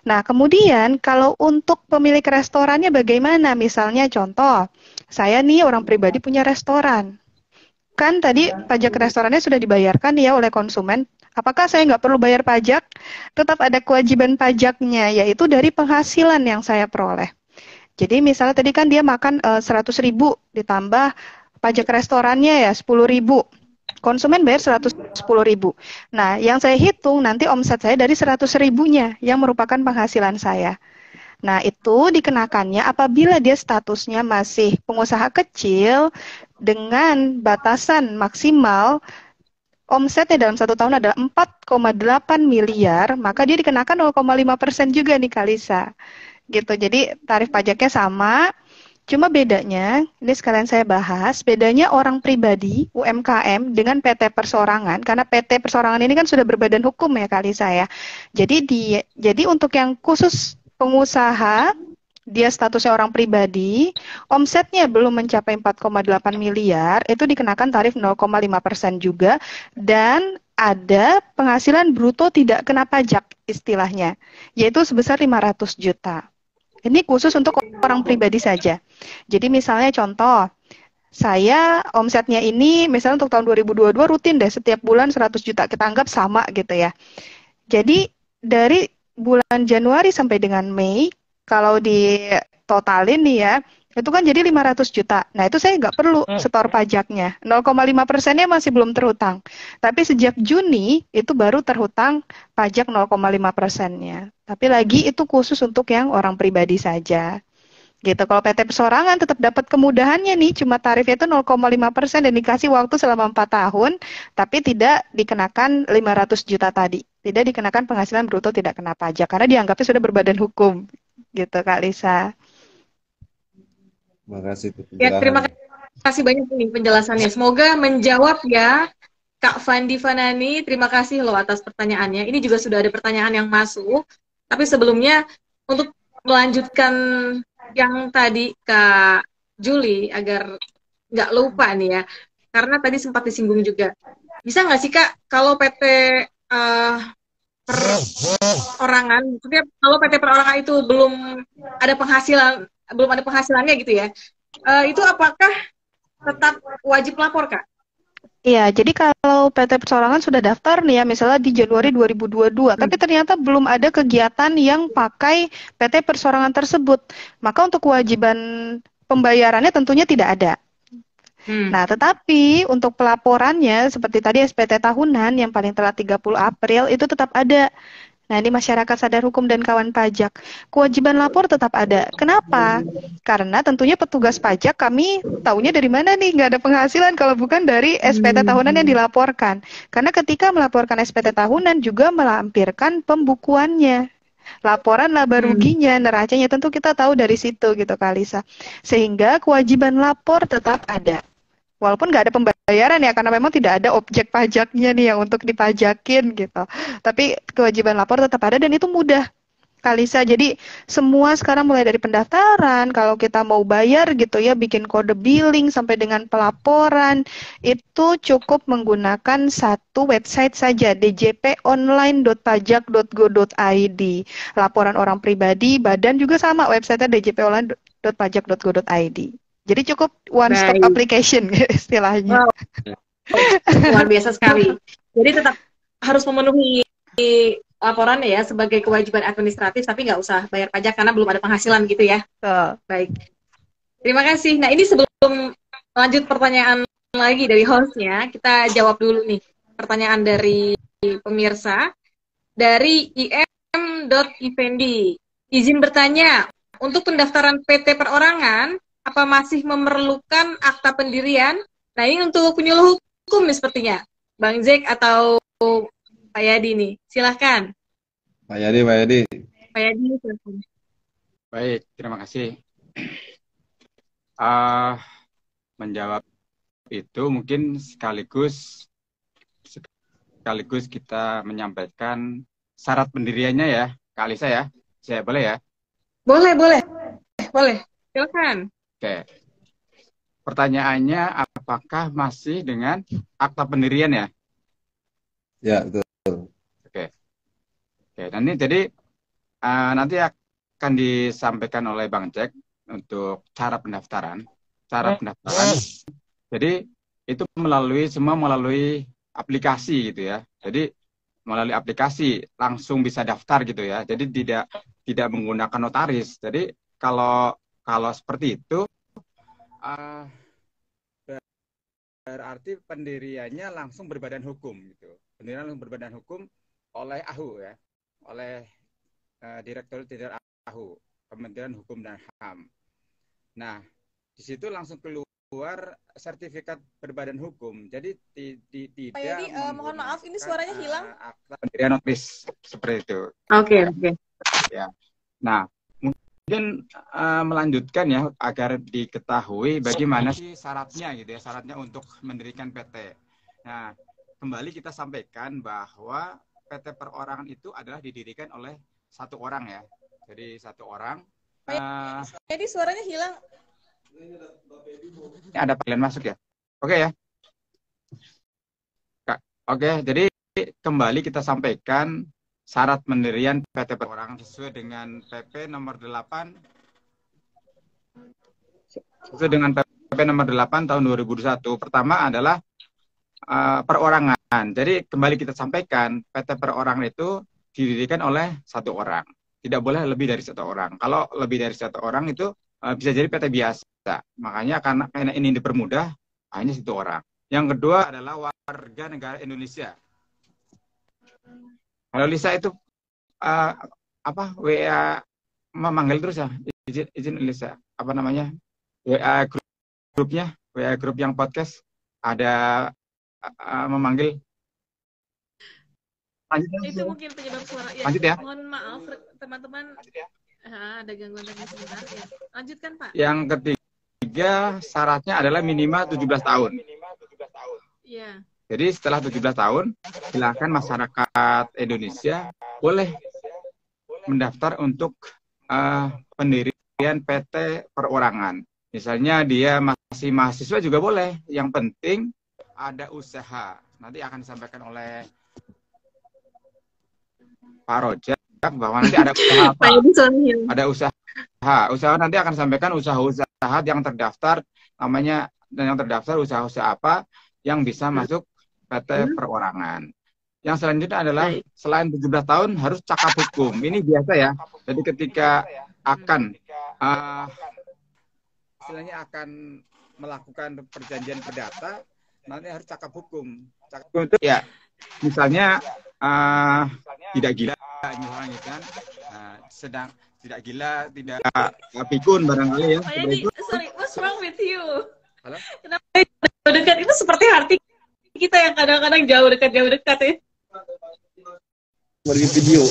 Nah, kemudian kalau untuk pemilik restorannya bagaimana? Misalnya contoh, saya nih orang pribadi punya restoran, kan tadi pajak restorannya sudah dibayarkan ya oleh konsumen. Apakah saya nggak perlu bayar pajak? Tetap ada kewajiban pajaknya, yaitu dari penghasilan yang saya peroleh. Jadi misalnya tadi kan dia makan 100.000 ditambah pajak restorannya ya 10.000. Konsumen bayar 110.000. Nah, yang saya hitung nanti omset saya dari 100.000-nya yang merupakan penghasilan saya. Nah, itu dikenakannya apabila dia statusnya masih pengusaha kecil dengan batasan maksimal omsetnya dalam 1 tahun adalah 4,8 miliar, maka dia dikenakan 0,5% juga nih Kalisa. Gitu. Jadi tarif pajaknya sama. Cuma bedanya, ini sekalian saya bahas, bedanya orang pribadi, UMKM, dengan PT perseorangan, karena PT perseorangan ini kan sudah berbadan hukum ya kali saya. Jadi untuk yang khusus pengusaha, dia statusnya orang pribadi, omsetnya belum mencapai 4,8 miliar, itu dikenakan tarif 0,5% juga, dan ada penghasilan bruto tidak kena pajak istilahnya, yaitu sebesar 500 juta. Ini khusus untuk orang pribadi saja. Jadi misalnya contoh, saya omsetnya ini misalnya untuk tahun 2022 rutin deh setiap bulan 100 juta, kita anggap sama gitu ya. Jadi dari bulan Januari sampai dengan Mei, kalau di totalin nih ya, itu kan jadi 500 juta. Nah itu saya nggak perlu setor pajaknya. 0,5%-nya masih belum terhutang. Tapi sejak Juni itu baru terhutang pajak 0,5%-nya. Tapi lagi itu khusus untuk yang orang pribadi saja. Gitu. Kalau PT perseorangan tetap dapat kemudahannya nih, cuma tarifnya itu 0,5% dan dikasih waktu selama 4 tahun, tapi tidak dikenakan 500 juta tadi. Tidak dikenakan penghasilan bruto, tidak kena pajak, karena dianggapnya sudah berbadan hukum. Gitu Kak Lisa. Terima kasih untuk Ya, terima penjelasannya. kasih banyak nih penjelasannya. Semoga menjawab ya, Kak Fandi Fanani. Terima kasih loh atas pertanyaannya. Ini juga sudah ada pertanyaan yang masuk. Tapi sebelumnya, untuk melanjutkan yang tadi Kak Juli, agar nggak lupa nih ya, karena tadi sempat disinggung juga. Bisa nggak sih Kak, kalau PT perorangan, maksudnya kalau PT perorangan itu belum ada penghasilannya gitu ya, itu apakah tetap wajib lapor Kak? Iya, jadi kalau PT Perseorangan sudah daftar nih ya, misalnya di Januari 2022, tapi ternyata belum ada kegiatan yang pakai PT Perseorangan tersebut, maka untuk kewajiban pembayarannya tentunya tidak ada. Nah, tetapi untuk pelaporannya, seperti tadi SPT tahunan yang paling telat 30 April, itu tetap ada. Nah, ini masyarakat sadar hukum dan kawan pajak. Kewajiban lapor tetap ada. Kenapa? Karena tentunya petugas pajak kami taunya dari mana nih? Nggak ada penghasilan kalau bukan dari SPT tahunan yang dilaporkan. Karena ketika melaporkan SPT tahunan juga melampirkan pembukuannya. Laporan laba ruginya, neracanya tentu kita tahu dari situ gitu Kak Lisa. Sehingga kewajiban lapor tetap ada. Walaupun nggak ada pembayaran ya, karena memang tidak ada objek pajaknya nih yang untuk dipajakin gitu. Tapi kewajiban lapor tetap ada dan itu mudah, Kalisa. Jadi semua sekarang mulai dari pendaftaran, kalau kita mau bayar gitu ya, bikin kode billing sampai dengan pelaporan, itu cukup menggunakan satu website saja, djponline.pajak.go.id. Laporan orang pribadi, badan juga sama, website-nya djponline.pajak.go.id. Jadi cukup one stop application istilahnya. Wow. Luar biasa sekali. Jadi tetap harus memenuhi laporannya ya sebagai kewajiban administratif, tapi nggak usah bayar pajak karena belum ada penghasilan gitu ya. Baik. Terima kasih. Nah ini sebelum lanjut pertanyaan lagi dari hostnya, kita jawab dulu nih pertanyaan dari pemirsa. Dari im.ifendi. Izin bertanya, untuk pendaftaran PT perorangan, apa masih memerlukan akta pendirian? Nah ini untuk penyuluh hukum nih sepertinya, Bang Jack atau Pak Yadi nih, silahkan. Pak Yadi, Pak Yadi. Pak Yadi, silahkan. Baik, terima kasih. Menjawab itu mungkin sekaligus kita menyampaikan syarat pendiriannya ya, Kak Alisa ya. Saya boleh ya? Boleh. Silakan. Oke. Pertanyaannya, apakah masih dengan akta pendirian ya? Ya, betul. Oke. Nanti jadi nanti akan disampaikan oleh Bang Jack untuk cara pendaftaran. Jadi itu melalui aplikasi gitu ya. Jadi melalui aplikasi langsung bisa daftar gitu ya. Jadi tidak menggunakan notaris. Jadi kalau seperti itu berarti pendiriannya langsung berbadan hukum gitu. Pendirian langsung berbadan hukum oleh AHU ya, oleh Direktorat Jenderal AHU, Kementerian Hukum dan HAM. Nah, di situ langsung keluar sertifikat berbadan hukum. Jadi tidak. Pak Yadi, mohon maaf, ini suaranya hilang. Akta pendirian notaris seperti itu. Oke. Ya. Nah, mungkin melanjutkan ya agar diketahui bagaimana sih syaratnya gitu ya, syaratnya untuk mendirikan PT. Nah, kembali kita sampaikan bahwa PT perorangan itu adalah didirikan oleh satu orang ya. Jadi satu orang. Jadi suaranya hilang. Ini ada panggilan masuk ya. Oke ya. Oke, jadi kembali kita sampaikan syarat pendirian PT perorangan sesuai dengan PP nomor 8 sesuai dengan PP nomor 8 tahun 2021. Pertama adalah perorangan. Jadi kembali kita sampaikan PT perorangan itu didirikan oleh satu orang. Tidak boleh lebih dari satu orang. Kalau lebih dari satu orang itu bisa jadi PT biasa. Makanya karena ini dipermudah hanya satu orang. Yang kedua adalah warga negara Indonesia. Kalau Lisa itu apa WA memanggil terus ya, izin Lisa, apa namanya, WA grupnya, WA grup yang podcast ada memanggil. Lanjut ya. Itu mungkin penyebab suara ya. Lanjut ya. Mohon maaf teman-teman. Ada gangguan teknis sebentar ya. Lanjutkan Pak. Yang ketiga syaratnya adalah minimal 17 tahun. Iya. Jadi setelah 17 tahun, silakan masyarakat Indonesia boleh mendaftar untuk pendirian PT perorangan. Misalnya dia masih mahasiswa juga boleh. Yang penting ada usaha. Nanti akan disampaikan oleh Pak Rojak bahwa nanti ada usaha apa? Ada usaha. Usaha nanti akan disampaikan usaha-usaha yang terdaftar, namanya, dan yang terdaftar usaha-usaha apa yang bisa masuk PT perorangan. Yang selanjutnya adalah selain 17 tahun harus cakap hukum. Ini biasa ya. Jadi ketika akan istilahnya akan melakukan perjanjian perdata, nanti harus cakap hukum. Cakap hukum itu ya misalnya tidak gila misalnya gitu kan. Sedang tidak gila, tidak pikun barangkali ya. Sorry, what's wrong with you? Halo? Kenapa jauh dekat itu seperti hati kita yang kadang-kadang jauh dekat ya. Bagi video.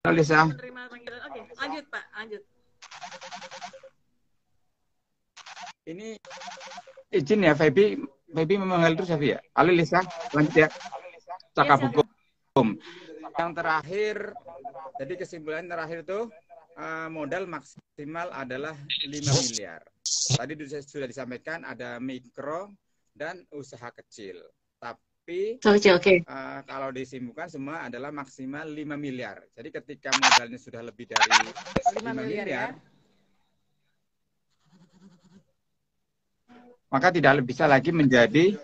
Halo Lisa. Terima panggilan. Oke, lanjut Pak, lanjut. Ini izin ya, Feby memanggil terus ya. Halo Lisa, lanjut ya. Cakap hukum. Yang terakhir, jadi kesimpulan terakhir itu modal maksimal adalah 5 miliar. Tadi sudah disampaikan ada mikro dan usaha kecil. Tapi kalau disimpulkan semua adalah maksimal 5 miliar. Jadi ketika modalnya sudah lebih dari 5 miliar ya? Maka tidak bisa lagi menjadi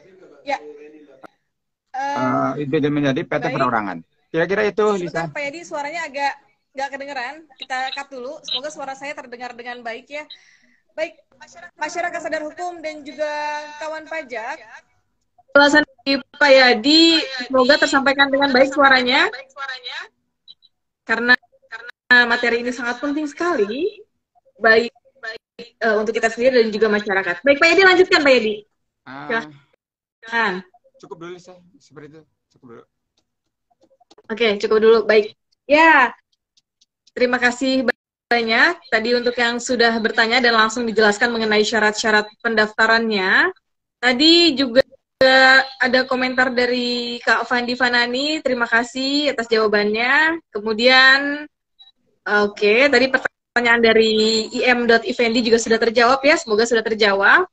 menjadi PT perorangan. Kira-kira itu, Lisa. Pak Yadi, suaranya agak nggak kedengeran. Kita cut dulu. Semoga suara saya terdengar dengan baik ya. Baik, masyarakat sadar hukum dan juga kawan pajak. Penjelasan dari Pak Yadi semoga tersampaikan dengan baik suaranya. Karena materi ini sangat penting sekali, baik untuk kita sendiri dan juga masyarakat. Baik, Pak Yadi, lanjutkan Pak Yadi. Silahkan. Cukup dulu, Lisa. Seperti itu. Cukup dulu. Oke, cukup dulu. Baik. Ya, terima kasih banyak tadi untuk yang sudah bertanya dan langsung dijelaskan mengenai syarat-syarat pendaftarannya. Tadi juga ada komentar dari Kak Fandi Fanani, terima kasih atas jawabannya. Kemudian, tadi pertanyaan dari im.effendi juga sudah terjawab ya, semoga sudah terjawab.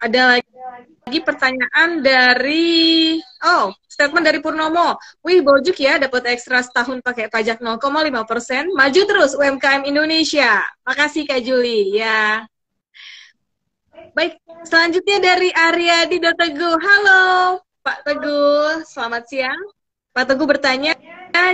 Ada lagi pertanyaan dari, statement dari Purnomo. Wih, bojuk ya, dapat ekstra setahun pakai pajak 0,5%. Maju terus UMKM Indonesia. Makasih Kak Juli ya. Baik, selanjutnya dari Aryadi Teguh. Halo Pak Teguh, selamat siang. Pak Teguh bertanya,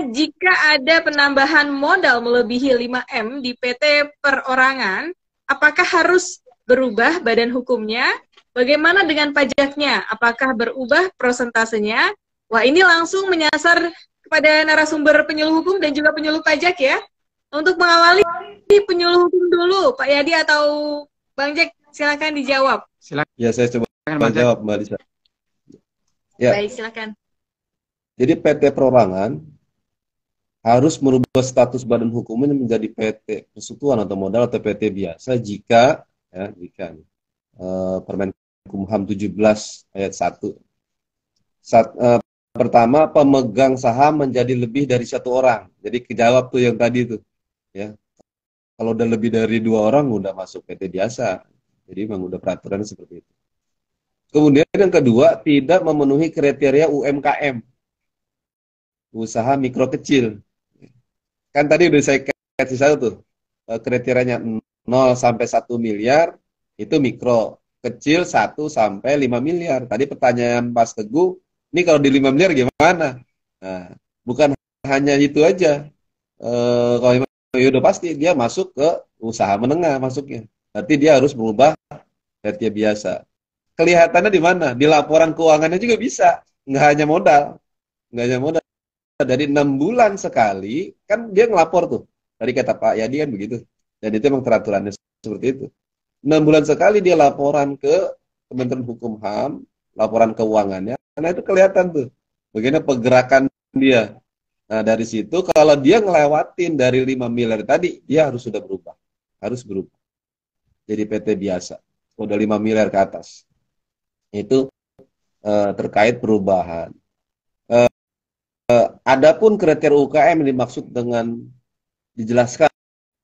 jika ada penambahan modal melebihi 5M di PT perorangan, apakah harus berubah badan hukumnya? Bagaimana dengan pajaknya? Apakah berubah prosentasenya? Wah, ini langsung menyasar kepada narasumber penyuluh hukum dan juga penyuluh pajak ya. Untuk mengawali penyuluh hukum dulu, Pak Yadi atau Bang Jack, silakan dijawab. Silakan. Ya, saya coba jawab, Mbak Lisa. Ya. Baik, silakan. Jadi PT perorangan harus merubah status badan hukumnya menjadi PT Persekutuan atau Modal atau PT biasa jika Permen Kumham 17 ayat 1. Pertama, pemegang saham menjadi lebih dari satu orang. Jadi kejawab tuh yang tadi tuh, ya. Kalau udah lebih dari 2 orang udah masuk PT biasa. Jadi memang udah peraturan seperti itu. Kemudian yang kedua, tidak memenuhi kriteria UMKM, usaha mikro kecil. Kan tadi udah saya kasih tahu tuh, kriterianya 0 sampai 1 miliar itu mikro, kecil 1 sampai 5 miliar. Tadi pertanyaan Mas Teguh, ini kalau di 5 miliar gimana? Nah, bukan hanya itu aja. Kalau ya udah pasti dia masuk ke usaha menengah masuknya. Berarti dia harus berubah PT biasa. Kelihatannya di mana? Di laporan keuangannya juga bisa. Nggak hanya modal. Nggak hanya modal. Dari 6 bulan sekali, kan dia ngelapor tuh. Tadi kata Pak Yadi kan begitu. Dan itu memang peraturannya seperti itu. 6 bulan sekali dia laporan ke Kementerian Hukum HAM, laporan keuangannya. Karena itu kelihatan tuh. Bagaimana pergerakan dia. Nah, dari situ kalau dia ngelewatin dari 5 miliar tadi, dia harus sudah berubah. Harus berubah. Jadi PT biasa. Udah 5 miliar ke atas. Itu terkait perubahan. Adapun kriteria UKM yang dimaksud dengan dijelaskan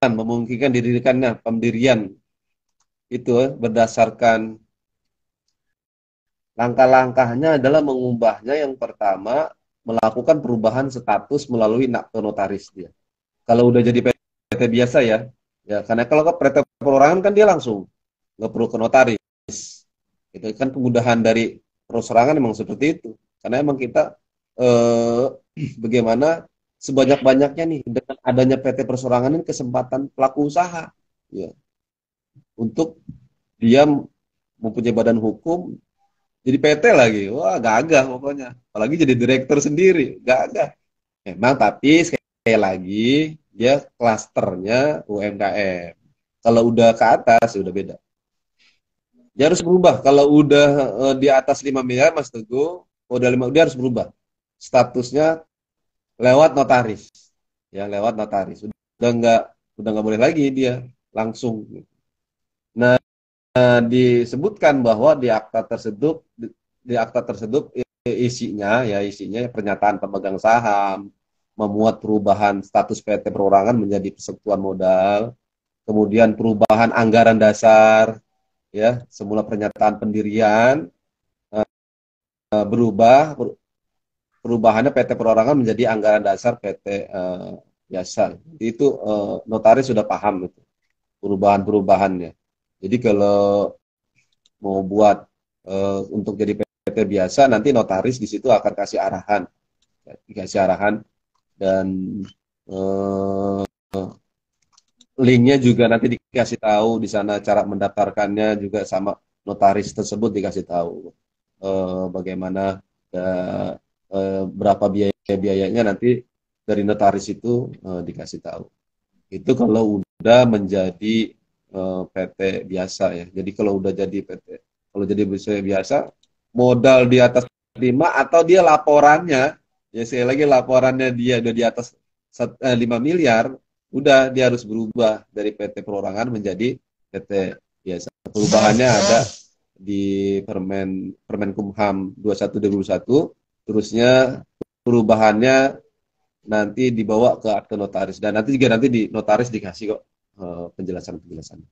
memungkinkan didirikannya pendirian itu berdasarkan langkah-langkahnya adalah mengubahnya yang pertama melakukan perubahan status melalui akte notaris dia. Kalau udah jadi PT biasa ya karena kalau PT perorangan kan dia langsung nggak perlu ke notaris. Itu kan kemudahan dari perorangan memang seperti itu. Karena emang kita bagaimana sebanyak-banyaknya nih dengan adanya PT persorangan ini kesempatan pelaku usaha ya untuk dia mempunyai badan hukum jadi PT lagi, wah gagah pokoknya, apalagi jadi direktur sendiri, gagah. Memang tapi sekali lagi dia klasternya UMKM. Kalau udah ke atas udah beda. Dia harus berubah. Kalau udah di atas 5 miliar Mas Teguh, udah 5 dia harus berubah. Statusnya lewat notaris, ya lewat notaris. Udah nggak boleh lagi dia langsung. Nah, disebutkan bahwa di akta tersebut isinya pernyataan pemegang saham, memuat perubahan status PT perorangan menjadi persekutuan modal, kemudian perubahan anggaran dasar, ya semula pernyataan pendirian berubah. Perubahannya PT perorangan menjadi anggaran dasar PT biasa. Itu notaris sudah paham itu perubahan-perubahannya. Jadi kalau mau buat untuk jadi PT biasa nanti notaris di situ akan dikasih arahan dan linknya juga nanti dikasih tahu di sana cara mendaftarkannya juga sama notaris tersebut dikasih tahu bagaimana berapa biayanya nanti dari notaris itu dikasih tahu. Itu kalau udah menjadi PT biasa ya. Jadi kalau udah jadi PT, kalau jadi biasa modal di atas 5 atau dia laporannya ya sekali lagi laporannya dia udah di atas 5 miliar, udah dia harus berubah dari PT perorangan menjadi PT biasa. Perubahannya ada di Permen Kumham 21/2021. Terusnya perubahannya nanti dibawa ke akte notaris dan nanti di notaris dikasih kok penjelasan.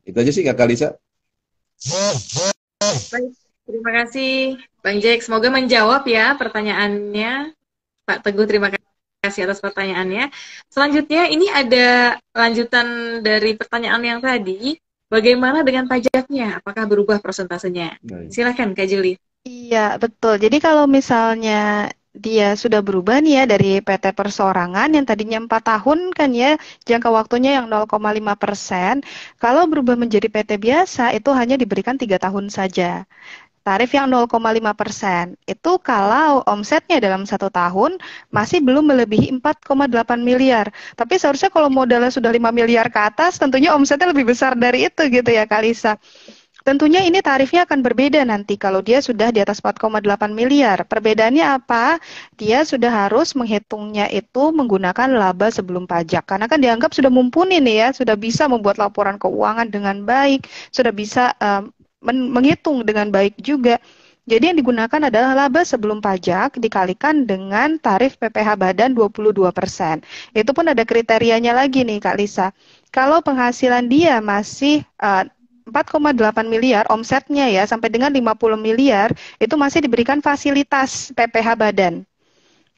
Itu aja sih Kak Kalisa. Baik, terima kasih Bang Jack. Semoga menjawab ya pertanyaannya. Pak Teguh, terima kasih atas pertanyaannya. Selanjutnya ini ada lanjutan dari pertanyaan yang tadi. Bagaimana dengan pajaknya? Apakah berubah persentasenya? Silakan Kak Juli. Iya, betul. Jadi kalau misalnya dia sudah berubah nih ya dari PT persorangan yang tadinya 4 tahun kan ya, jangka waktunya yang 0,5%, kalau berubah menjadi PT biasa itu hanya diberikan 3 tahun saja. Tarif yang 0,5%. Itu kalau omsetnya dalam 1 tahun masih belum melebihi 4,8 miliar. Tapi seharusnya kalau modalnya sudah 5 miliar ke atas, tentunya omsetnya lebih besar dari itu gitu ya Kak Lisa. Tentunya ini tarifnya akan berbeda nanti kalau dia sudah di atas 4,8 miliar. Perbedaannya apa? Dia sudah harus menghitungnya itu menggunakan laba sebelum pajak. Karena kan dianggap sudah mumpuni nih ya, sudah bisa membuat laporan keuangan dengan baik, sudah bisa menghitung dengan baik juga. Jadi yang digunakan adalah laba sebelum pajak dikalikan dengan tarif PPh badan 22%. Itu pun ada kriterianya lagi nih Kak Lisa. Kalau penghasilan dia masih 4,8 miliar omsetnya ya sampai dengan 50 miliar itu masih diberikan fasilitas PPh badan.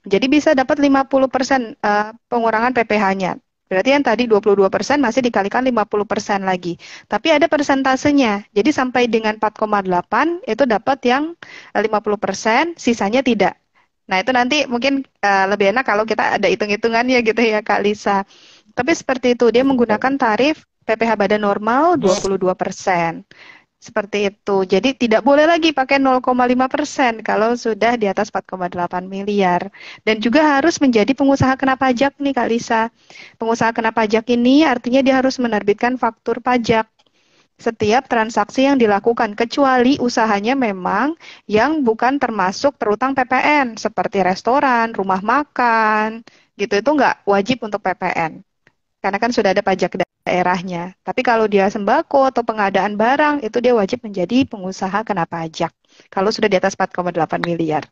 Jadi bisa dapat 50% pengurangan PPh-nya. Berarti yang tadi 22% masih dikalikan 50% lagi. Tapi ada persentasenya. Jadi sampai dengan 4,8 itu dapat yang 50%, sisanya tidak. Nah, itu nanti mungkin lebih enak kalau kita ada hitung-hitungannya gitu ya Kak Lisa. Tapi seperti itu, dia menggunakan tarif PPh badan normal 22%. Seperti itu. Jadi tidak boleh lagi pakai 0,5% kalau sudah di atas 4,8 miliar. Dan juga harus menjadi pengusaha kena pajak nih Kak Lisa. Pengusaha kena pajak ini artinya dia harus menerbitkan faktur pajak setiap transaksi yang dilakukan, kecuali usahanya memang yang bukan termasuk terutang PPN, seperti restoran, rumah makan, gitu itu nggak wajib untuk PPN. Karena kan sudah ada pajak daerahnya. Tapi kalau dia sembako atau pengadaan barang, itu dia wajib menjadi pengusaha kena pajak. Kalau sudah di atas 4,8 miliar.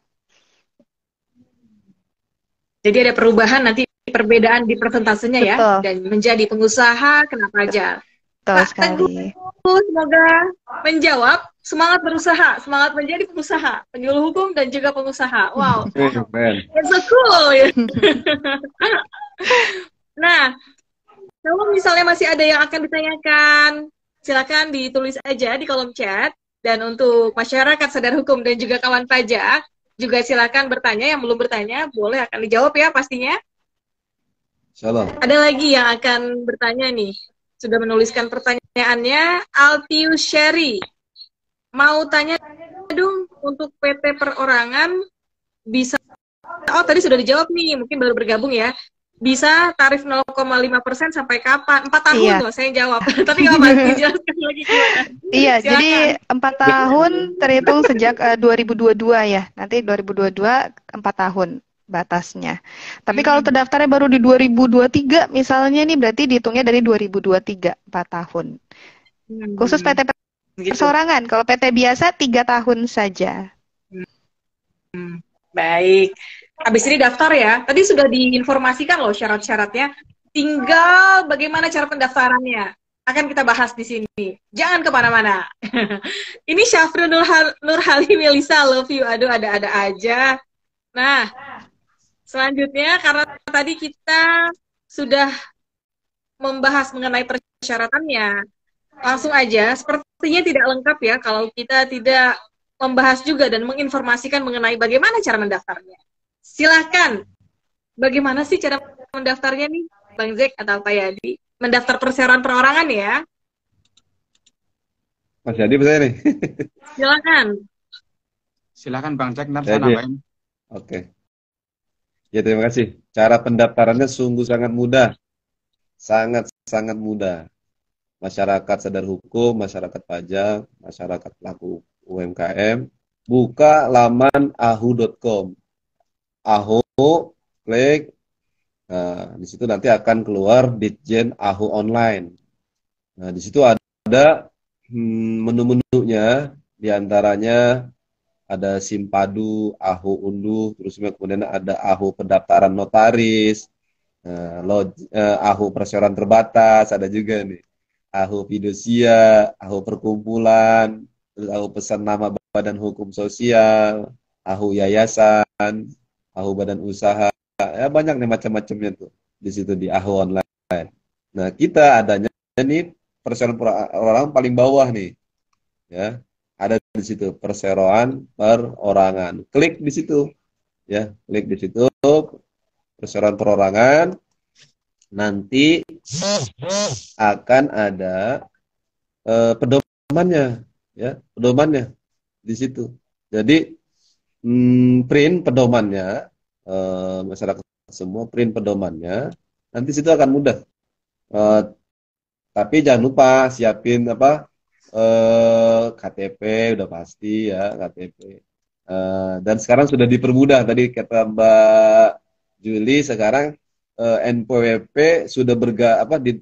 Jadi ada perubahan nanti perbedaan di persentasenya ya, Betul. dan menjadi pengusaha kena pajak. Betul Kak sekali. Teguh, semoga menjawab. Semangat berusaha, semangat menjadi pengusaha, penyuluh hukum dan juga pengusaha. Wow, it's so cool. Nah, kalau misalnya masih ada yang akan ditanyakan, silakan ditulis aja di kolom chat. Dan untuk masyarakat sadar hukum dan juga kawan pajak, juga silakan bertanya. Yang belum bertanya, boleh akan dijawab ya pastinya. Salam. Ada lagi yang akan bertanya nih. Sudah menuliskan pertanyaannya, Altius Sherry. Mau tanya dong, untuk PT perorangan bisa, oh tadi sudah dijawab nih, mungkin baru bergabung ya. Bisa tarif 0,5% sampai kapan? 4 tahun Iya. loh, saya jawab. Tapi nggak apa-apa, dijelaskan lagi gimana. Iya, Silakan. jadi 4 tahun terhitung sejak 2022 ya. Nanti 2022 4 tahun batasnya. Tapi kalau terdaftarnya baru di 2023 misalnya nih berarti dihitungnya dari 2023 4 tahun. Khusus PT Gitu. persorangan, kalau PT biasa 3 tahun saja. Baik. Habis ini daftar ya. Tadi sudah diinformasikan loh syarat-syaratnya. Tinggal bagaimana cara pendaftarannya. Akan kita bahas di sini. Jangan kemana-mana. Ini Syafrul Nurhali Melisa, love you. Aduh, ada-ada aja. Nah, selanjutnya karena tadi kita sudah membahas mengenai persyaratannya, langsung aja. Sepertinya tidak lengkap ya kalau kita tidak membahas juga dan menginformasikan mengenai bagaimana cara mendaftarnya. Silahkan. Bagaimana sih cara mendaftarnya nih, Bang Zek atau Pak Yadi? Mendaftar perseroan perorangan ya? Mas Yadi saya nih. Silakan. Silakan Bang Jack, ntar Ya, saya dia. nambahin. Oke. Ya, terima kasih. Cara pendaftarannya sungguh sangat mudah. Sangat mudah. Masyarakat sadar hukum, masyarakat pajak, masyarakat pelaku UMKM, buka laman ahu.com. Ahu, klik. Nah, di situ nanti akan keluar Ditjen Ahu Online. Nah, di situ ada menu-menunya, diantaranya ada Simpadu, Ahu Unduh, terus kemudian ada Ahu pendaftaran notaris, Ahu perseroan terbatas, ada juga nih. Ahu fidusia, Ahu perkumpulan, terus Ahu pesan nama badan hukum sosial, Ahu yayasan, Ahu badan usaha, ya banyak nih macam-macamnya tuh di situ di Ahu Online. Nah, kita adanya nih perseroan perorangan paling bawah nih, ya ada di situ perseroan perorangan. Klik di situ, ya klik di situ perseroan perorangan. Nanti akan ada pedomannya, ya pedomannya di situ. Jadi print pedomannya, masyarakat semua print pedomannya. Nanti situ akan mudah. Tapi jangan lupa siapin KTP udah pasti ya, KTP. Dan sekarang sudah dipermudah tadi kata Mbak Juli, sekarang NPWP sudah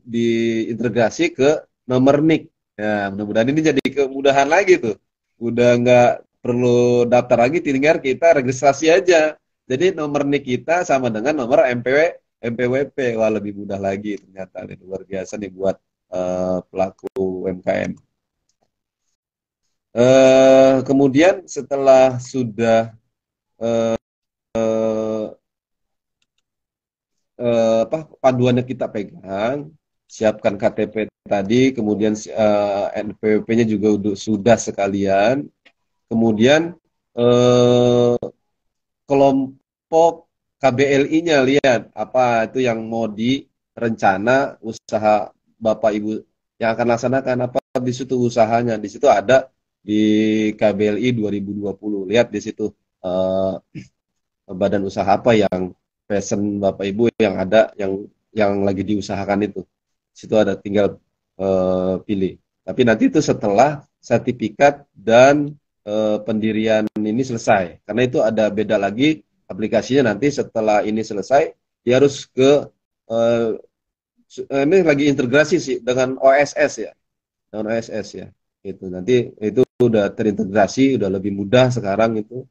diintegrasi ke nomor NIK. Ya, mudah-mudahan ini jadi kemudahan lagi tuh. Udah nggak perlu daftar lagi, tinggal kita registrasi aja. Jadi nomor NIK kita sama dengan nomor NPWP. Wah, lebih mudah lagi ternyata. Ini luar biasa nih buat pelaku UMKM. Kemudian setelah sudah panduannya kita pegang, siapkan KTP tadi, kemudian NPWP-nya juga sudah sekalian, kemudian kelompok KBLI-nya lihat apa itu yang mau direncana usaha Bapak Ibu yang akan laksanakan, apa di situ usahanya, di situ ada di KBLI 2020, lihat di situ badan usaha apa yang passion Bapak Ibu yang ada, yang lagi diusahakan itu. Situ ada, tinggal pilih. Tapi nanti itu setelah sertifikat dan pendirian ini selesai. Karena itu ada beda lagi aplikasinya, nanti setelah ini selesai dia harus ke ini lagi integrasi sih dengan OSS ya. Dengan OSS ya. Itu nanti itu udah terintegrasi, udah lebih mudah sekarang itu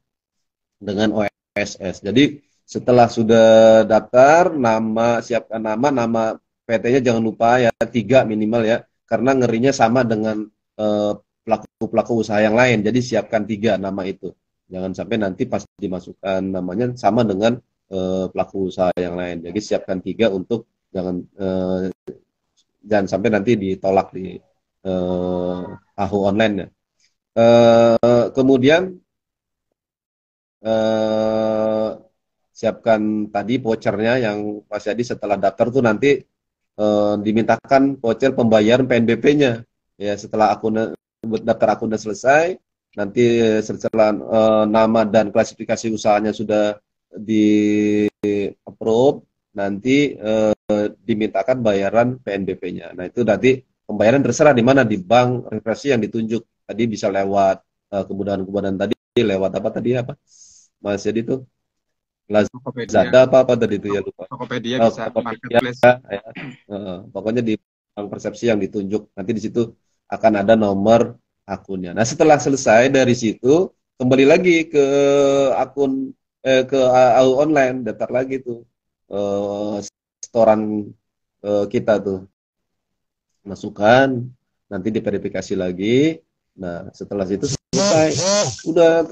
dengan OSS. Jadi setelah sudah daftar, siapkan nama PT-nya jangan lupa ya 3 minimal ya, karena ngerinya sama dengan pelaku-pelaku usaha yang lain. Jadi siapkan 3 nama itu. Jangan sampai nanti pas dimasukkan namanya sama dengan pelaku usaha yang lain. Jadi siapkan 3 untuk jangan sampai nanti ditolak di AHU online ya. Kemudian siapkan tadi vouchernya yang Mas Yadi setelah daftar tuh nanti dimintakan voucher pembayaran PNBP-nya ya, setelah daftar akunnya selesai, nanti setelah nama dan klasifikasi usahanya sudah di approve, nanti dimintakan bayaran PNBP-nya. Nah itu nanti pembayaran terserah di mana, di bank referensi yang ditunjuk, tadi bisa lewat kemudahan-kemudahan tadi, lewat apa tadi Mas Yadi itu Lazada apa tadi itu ya, lupa. Tokopedia bisa, Tokopedia, marketplace. ya. Pokoknya di bank persepsi yang ditunjuk, nanti di situ akan ada nomor akunnya. Nah setelah selesai dari situ, kembali lagi ke akun ke AU online, daftar lagi tuh setoran kita tuh, masukkan, nanti diverifikasi lagi. Nah setelah itu selesai, udah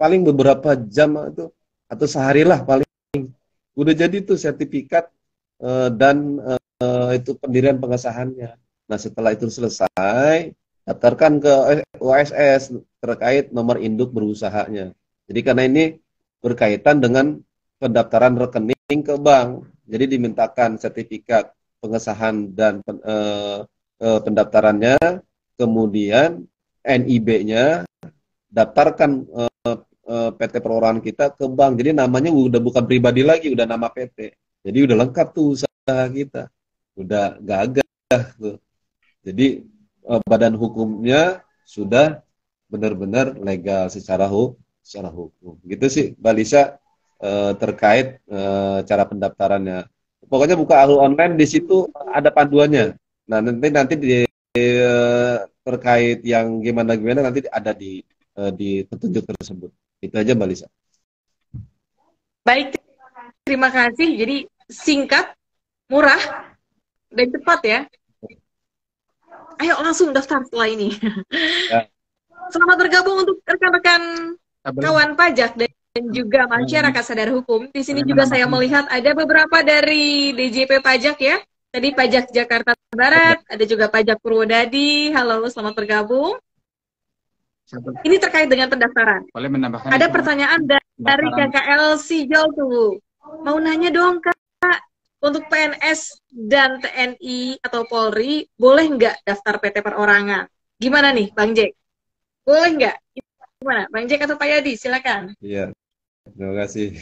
paling beberapa jam itu atau sehari lah paling udah jadi tuh sertifikat dan itu pendirian pengesahannya. Nah setelah itu selesai, daftarkan ke OSS terkait nomor induk berusahanya. Jadi karena ini berkaitan dengan pendaftaran rekening ke bank, jadi dimintakan sertifikat pengesahan dan pendaftarannya, kemudian NIB-nya, daftarkan PT perorangan kita ke bank. Jadi namanya udah bukan pribadi lagi, udah nama PT. Jadi udah lengkap tuh usaha kita. Udah gagah tuh. Jadi badan hukumnya sudah benar-benar legal secara hukum. Gitu sih Mbak Lisa terkait cara pendaftarannya. Pokoknya buka AHU online, di situ ada panduannya. Nah, nanti terkait yang gimana nanti ada di petunjuk tersebut. Itu aja Mbak Lisa. Baik, terima kasih. Jadi singkat, murah, dan cepat ya. Ayo langsung daftar setelah ini. Ya. Selamat bergabung untuk rekan-rekan kawan pajak dan juga masyarakat sadar hukum. Di sini juga saya melihat ada beberapa dari DJP Pajak ya. Tadi Pajak Jakarta Barat, ada juga Pajak Purwodadi. Halo, selamat bergabung. Ini terkait dengan pendaftaran. Boleh menambahkan? Ada pertanyaan dari KKL Sijol tuh. Mau nanya dong Kak, untuk PNS dan TNI atau Polri, boleh nggak daftar PT perorangan? Gimana nih Bang Jack? Boleh nggak? Gimana? Bang Jack atau Pak Yadi? Silakan. Iya, terima kasih.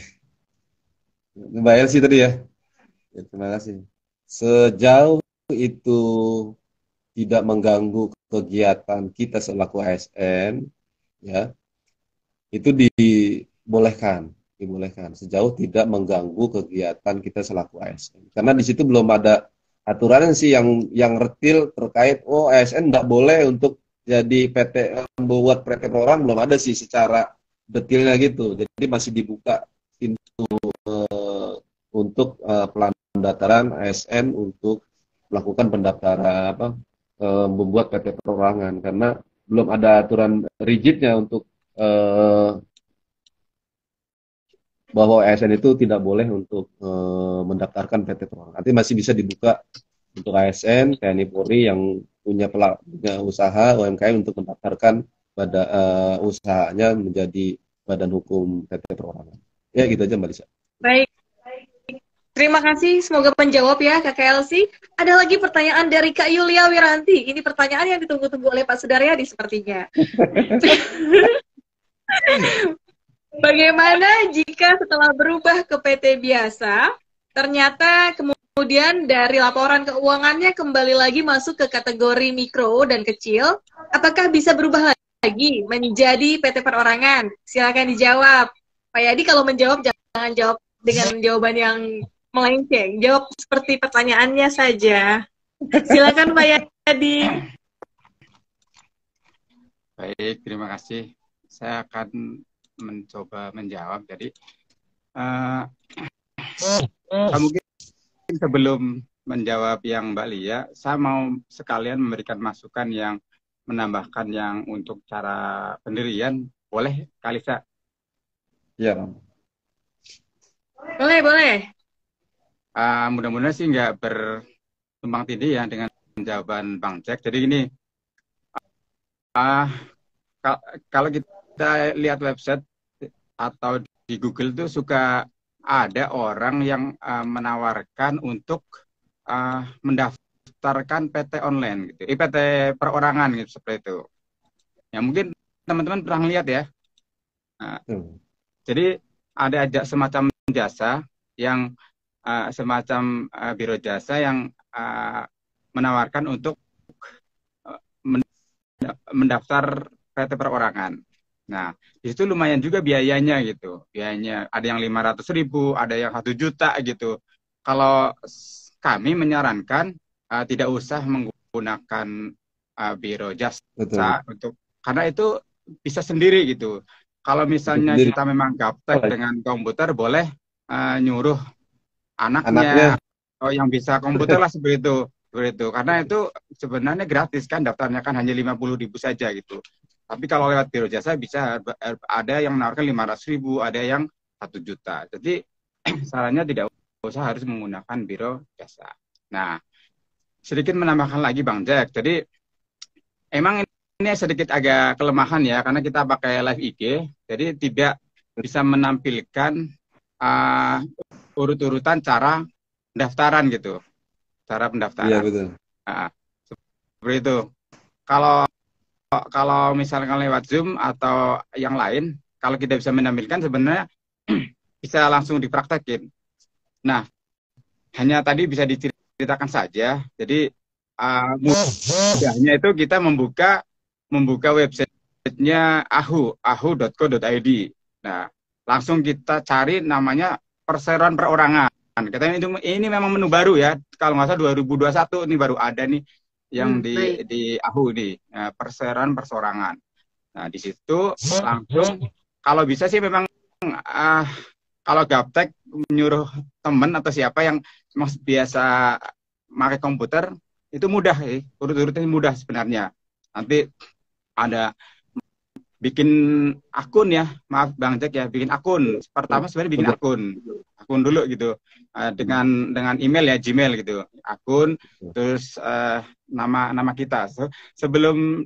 Mbak Elsie tadi ya. Terima kasih. Sejauh itu tidak mengganggu kegiatan kita selaku ASN, ya, itu dibolehkan sejauh tidak mengganggu kegiatan kita selaku ASN. Karena di situ belum ada aturan sih yang retil terkait ASN nggak boleh untuk jadi PT, membuat PT perorangan, belum ada sih secara detailnya gitu. Jadi masih dibuka pintu untuk pendaftaran ASN untuk melakukan pendaftaran membuat PT perorangan, karena belum ada aturan rigidnya untuk bahwa ASN itu tidak boleh untuk mendaftarkan PT perorangan. Nanti masih bisa dibuka untuk ASN, TNI Polri yang punya usaha UMKM untuk mendaftarkan pada usahanya menjadi badan hukum PT perorangan. Ya gitu aja Mbak Lisa. Baik. Terima kasih, semoga menjawab ya Kak Elsie. Ada lagi pertanyaan dari Kak Yulia Wiranti. Ini pertanyaan yang ditunggu-tunggu oleh Pak Sudaryadi sepertinya. Bagaimana jika setelah berubah ke PT biasa, ternyata kemudian dari laporan keuangannya kembali lagi masuk ke kategori mikro dan kecil, apakah bisa berubah lagi menjadi PT perorangan? Silakan dijawab. Pak Yadi kalau menjawab jangan jawab dengan jawaban yang melenceng, jawab seperti pertanyaannya saja. Silakan Pak Yadi. Baik, terima kasih. Saya akan mencoba menjawab. Jadi mungkin sebelum menjawab yang Mbak Lia, saya mau sekalian memberikan masukan yang menambahkan yang untuk cara pendirian. Boleh, Kalisa? Ya. Boleh. Mudah-mudahan sih nggak bertumpang tindih ya dengan jawaban Bang Jack. Jadi ini kalau kita lihat website atau di Google tuh suka ada orang yang menawarkan untuk mendaftarkan PT online gitu, PT perorangan gitu, seperti itu. Ya mungkin teman-teman pernah lihat ya. Jadi ada semacam jasa yang semacam biro jasa yang menawarkan untuk mendaftar PT perorangan. Nah, di situ lumayan juga biayanya gitu. Biayanya ada yang 500.000, ada yang 1 juta gitu. Kalau kami menyarankan tidak usah menggunakan biro jasa karena itu bisa sendiri gitu. Kalau misalnya kita memang gaptek dengan komputer, boleh nyuruh anaknya yang bisa komputer lah seperti itu. Karena itu sebenarnya gratis kan, daftarnya kan hanya 50.000 saja gitu. Tapi kalau lewat biro jasa bisa ada yang menawarkan 500.000, ada yang 1 juta. Jadi sarannya tidak usah harus menggunakan biro jasa. Nah, sedikit menambahkan lagi Bang Jack. Jadi emang ini sedikit agak kelemahan ya, karena kita pakai live IG, jadi tidak bisa menampilkan urut-urutan cara pendaftaran gitu. Cara pendaftaran. Iya, betul. Seperti itu. Kalau misalkan lewat Zoom atau yang lain, kalau kita bisa menampilkan sebenarnya bisa langsung dipraktekin. Nah, hanya tadi bisa diceritakan saja. Jadi mudahnya itu kita membuka websitenya ahu.co.id. Nah, langsung kita cari namanya perseroan perorangan. Katanya ini memang menu baru ya. Kalau nggak salah 2021 ini baru ada nih yang di AHU nih, perseroan persorangan. Nah, di situ langsung kalau bisa sih memang kalau gaptek menyuruh teman atau siapa yang biasa pakai komputer itu mudah ya, urut-urutnya mudah sebenarnya. Nanti ada bikin akun ya, maaf Bang Jack ya, bikin akun. Pertama sebenarnya bikin akun dulu gitu, dengan email ya, Gmail gitu, akun, terus nama kita. Sebelum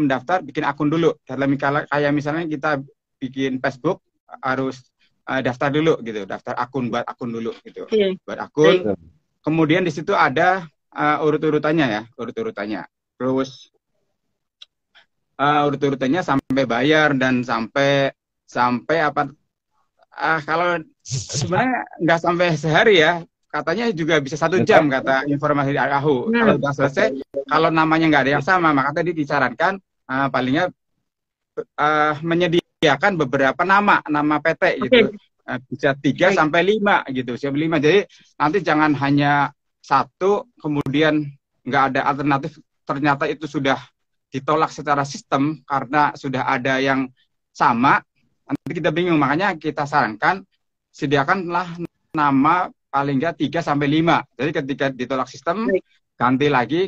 daftar bikin akun dulu. Kayak misalnya kita bikin Facebook harus daftar dulu gitu, daftar akun, buat akun dulu gitu, buat akun. Kemudian di situ ada urut-urutannya ya, terus urut-urutannya sampai bayar dan sampai apa? Kalau sebenarnya nggak sampai sehari ya, katanya juga bisa 1 jam kata informasi dari AHU. Kalau sudah selesai, kalau namanya nggak ada yang sama, maka tadi disarankan palingnya menyediakan beberapa nama PT gitu. Bisa 3 sampai 5 gitu, sampai 5. Jadi nanti jangan hanya satu, kemudian nggak ada alternatif, ternyata itu sudah ditolak secara sistem karena sudah ada yang sama, nanti kita bingung. Makanya kita sarankan sediakanlah nama paling nggak 3 sampai 5. Jadi ketika ditolak sistem, ganti lagi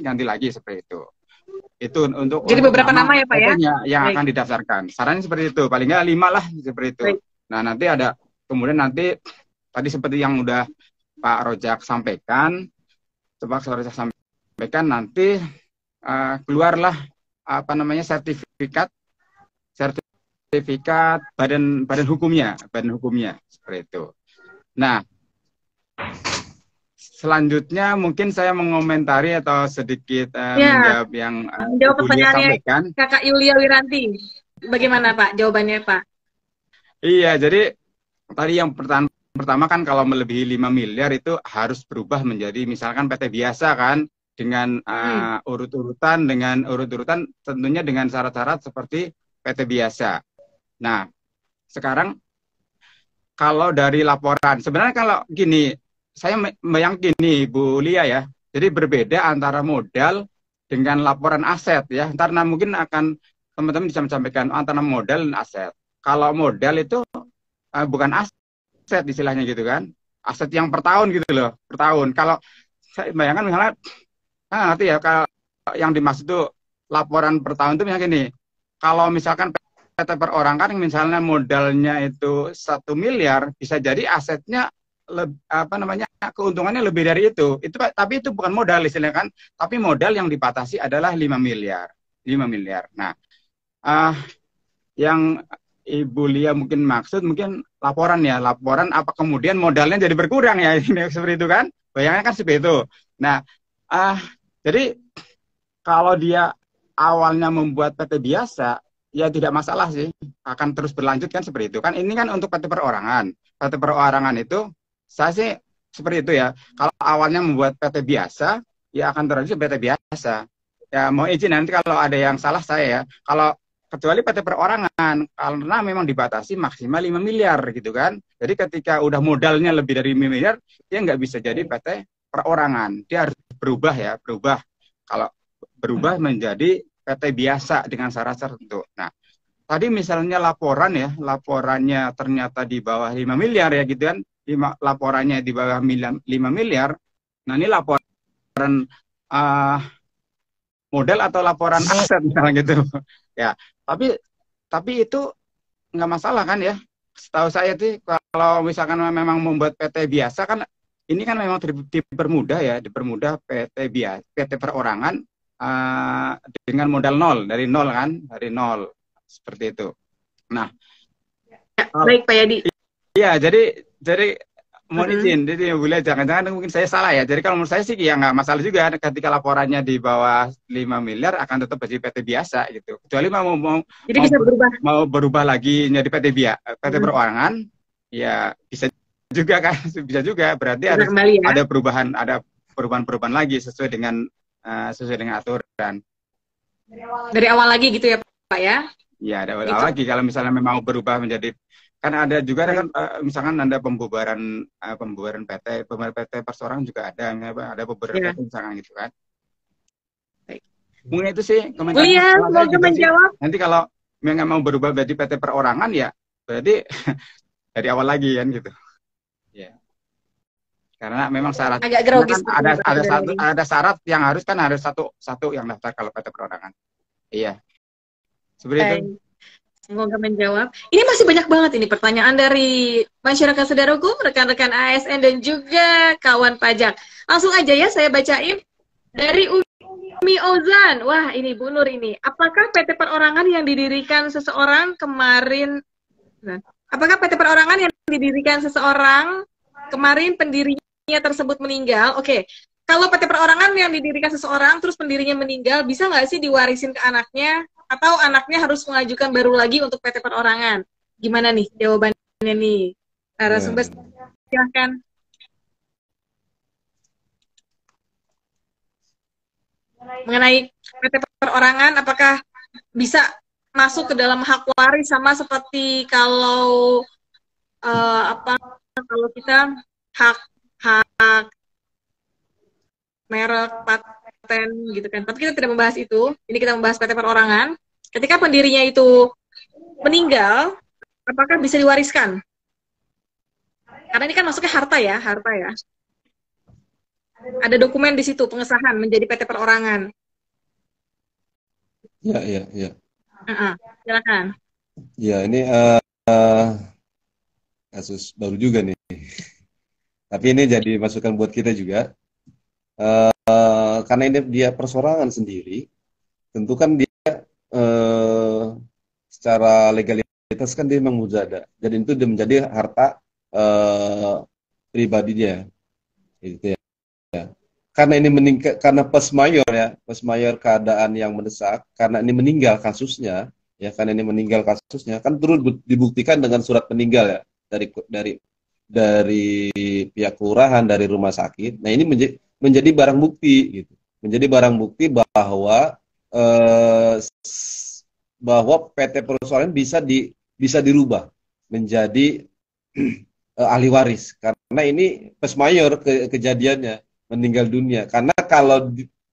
seperti itu. Itu untuk Jadi beberapa nama ya Pak ya? Yang akan didaftarkan. Sarannya seperti itu, paling nggak 5 lah seperti itu. Nah nanti ada, kemudian nanti tadi seperti yang udah Pak Rojak sampaikan, nanti keluarlah sertifikat badan hukumnya seperti itu. Nah, selanjutnya mungkin saya mengomentari atau sedikit menjawab yang menjawab pertanyaannya sampaikan. Kakak Yulia Wiranti. Bagaimana Pak jawabannya Pak? Iya, jadi tadi yang pertama kan kalau melebihi 5 miliar itu harus berubah menjadi misalkan PT biasa kan, dengan urut-urutan tentunya dengan syarat-syarat seperti PT biasa. Nah, sekarang kalau dari laporan, sebenarnya kalau gini, saya meyakini Bu Lia ya, jadi berbeda antara modal dengan laporan aset ya. Ntar mungkin akan teman-teman bisa menyampaikan antara modal dan aset. Kalau modal itu bukan aset istilahnya gitu kan, aset yang per tahun gitu loh, per tahun. Kalau saya bayangkan misalnya, nanti ya kalau yang dimaksud itu laporan per tahun itu misalnya gini, kalau misalkan PT perorangan misalnya modalnya itu 1 miliar, bisa jadi asetnya keuntungannya lebih dari itu. Tapi itu bukan modal istilahnya kan, tapi modal yang dibatasi adalah 5 miliar. Nah, yang Ibu Lia mungkin maksud mungkin laporan apa kemudian modalnya jadi berkurang ya, ini seperti itu kan, bayangannya kan seperti itu. Nah, jadi kalau dia awalnya membuat PT biasa, ya tidak masalah sih, akan terus berlanjut kan seperti itu kan. Ini kan untuk PT perorangan. PT perorangan itu saya sih seperti itu ya. Kalau awalnya membuat PT biasa, ya akan terlanjut PT biasa. Ya mau izin nanti kalau ada yang salah saya ya. Kalau kecuali PT perorangan, karena memang dibatasi maksimal 5 miliar gitu kan. Jadi ketika udah modalnya lebih dari 5 miliar, dia nggak bisa jadi PT perorangan. Dia harus berubah. Kalau berubah menjadi PT biasa dengan syarat tertentu. Nah, tadi misalnya laporannya ternyata di bawah 5 miliar ya gitu kan, laporannya di bawah 5 miliar, nah ini laporan modal atau laporan aset misalnya gitu. Ya, tapi itu nggak masalah kan ya. Setahu saya sih kalau misalkan memang membuat PT biasa kan, ini kan memang dipermudah PT perorangan dengan modal dari nol seperti itu. Nah, baik Pak Yadi. Iya, jadi mohon izin, jadi boleh jangan-jangan mungkin saya salah ya. Jadi kalau menurut saya sih ya nggak masalah juga ketika laporannya di bawah 5 miliar akan tetap jadi PT biasa gitu. Kecuali mau berubah lagi jadi PT perorangan, ya bisa juga kan, bisa juga. Berarti harus ada perubahan lagi sesuai dengan aturan. Dari awal lagi gitu ya Pak ya? Iya, ada awal lagi. Kalau misalnya memang berubah menjadi, kan ada juga kan misalkan ada pembubaran PT perseorangan juga ada beberapa PT misalkan gitu kan. Mungkin itu sih komentar. Semoga menjawab. Nanti kalau memang mau berubah menjadi PT perorangan ya berarti dari awal lagi kan gitu. Ya. Karena memang syarat agak grogi kan ada syarat yang harus satu yang daftar kalau PT perorangan. Iya. Seperti itu. Semoga menjawab. Ini masih banyak banget ini pertanyaan dari masyarakat saudara hukum, rekan-rekan ASN dan juga kawan pajak. Langsung aja ya saya bacain dari Umi Ozan. Wah, ini Bu Nur ini. Apakah PT perorangan yang didirikan seseorang kemarin pendirinya tersebut meninggal? Oke. Kalau PT perorangan yang didirikan seseorang terus pendirinya meninggal, bisa nggak sih diwarisin ke anaknya? Atau anaknya harus mengajukan baru lagi untuk PT perorangan? Gimana nih jawabannya nih? Narasumber silahkan. mengenai PT perorangan, apakah bisa masuk ke dalam hak waris sama seperti kalau apa kalau kita hak hak merek paten gitu kan. Tapi kita tidak membahas itu. Ini kita membahas PT perorangan. Ketika pendirinya itu meninggal, apakah bisa diwariskan? Karena ini kan masuknya harta ya, harta ya. Ada dokumen di situ pengesahan menjadi PT perorangan. Ya, ya, ya. Silakan. Ya, ini kasus baru juga nih. Tapi ini jadi masukan buat kita juga. Karena ini dia persorangan sendiri, tentu kan dia secara legalitas kan dia memang muzada. Jadi itu dia menjadi harta pribadinya. Gitu ya. Karena ini meninggal, karena pes mayor keadaan yang mendesak, karena ini meninggal kasusnya, ya karena ini meninggal kasusnya, kan turut dibuktikan dengan surat meninggal ya dari pihak kelurahan, dari rumah sakit. Nah ini menjadi barang bukti, gitu, menjadi barang bukti bahwa PT perusahaan bisa dirubah menjadi ahli waris, karena ini pes mayor kejadiannya. Meninggal dunia. Karena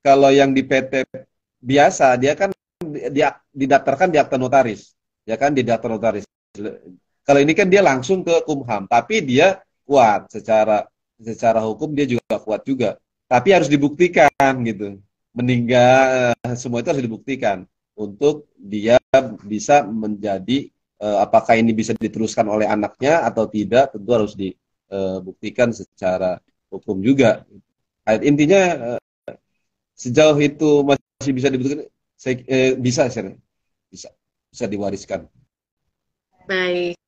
kalau yang di PT biasa dia kan didaftarkan di akta notaris, ya kan di daftar notaris. Kalau ini kan dia langsung ke Kumham, tapi dia kuat secara hukum dia juga kuat juga. Tapi harus dibuktikan gitu. Meninggal semua itu harus dibuktikan untuk dia bisa menjadi apakah ini bisa diteruskan oleh anaknya atau tidak, tentu harus dibuktikan secara hukum juga. Intinya sejauh itu masih bisa dibuktikan, bisa diwariskan. Baik.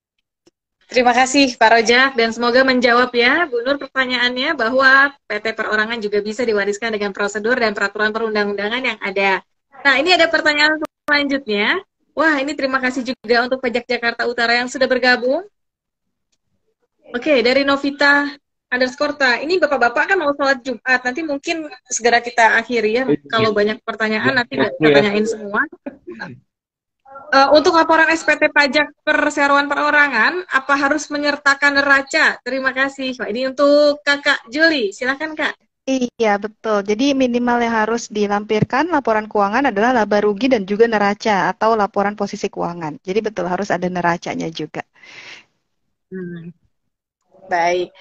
Terima kasih Pak Rojak, dan semoga menjawab ya Bu Nur pertanyaannya bahwa PT perorangan juga bisa diwariskan dengan prosedur dan peraturan perundang-undangan yang ada. Nah, ini ada pertanyaan selanjutnya. Wah, ini terima kasih juga untuk Pajak Jakarta Utara yang sudah bergabung. Oke, dari Novita _ta. Ini bapak-bapak kan mau sholat Jumat, nanti mungkin segera kita akhiri ya. Kalau banyak pertanyaan nanti nggak kita tanyain semua. Untuk laporan SPT pajak perseroan perorangan, apa harus menyertakan neraca? Terima kasih. Wah, ini untuk Kakak Juli, silakan Kak. Iya, betul. Jadi minimal yang harus dilampirkan laporan keuangan adalah laba rugi dan juga neraca atau laporan posisi keuangan. Jadi betul harus ada neracanya juga. Baik.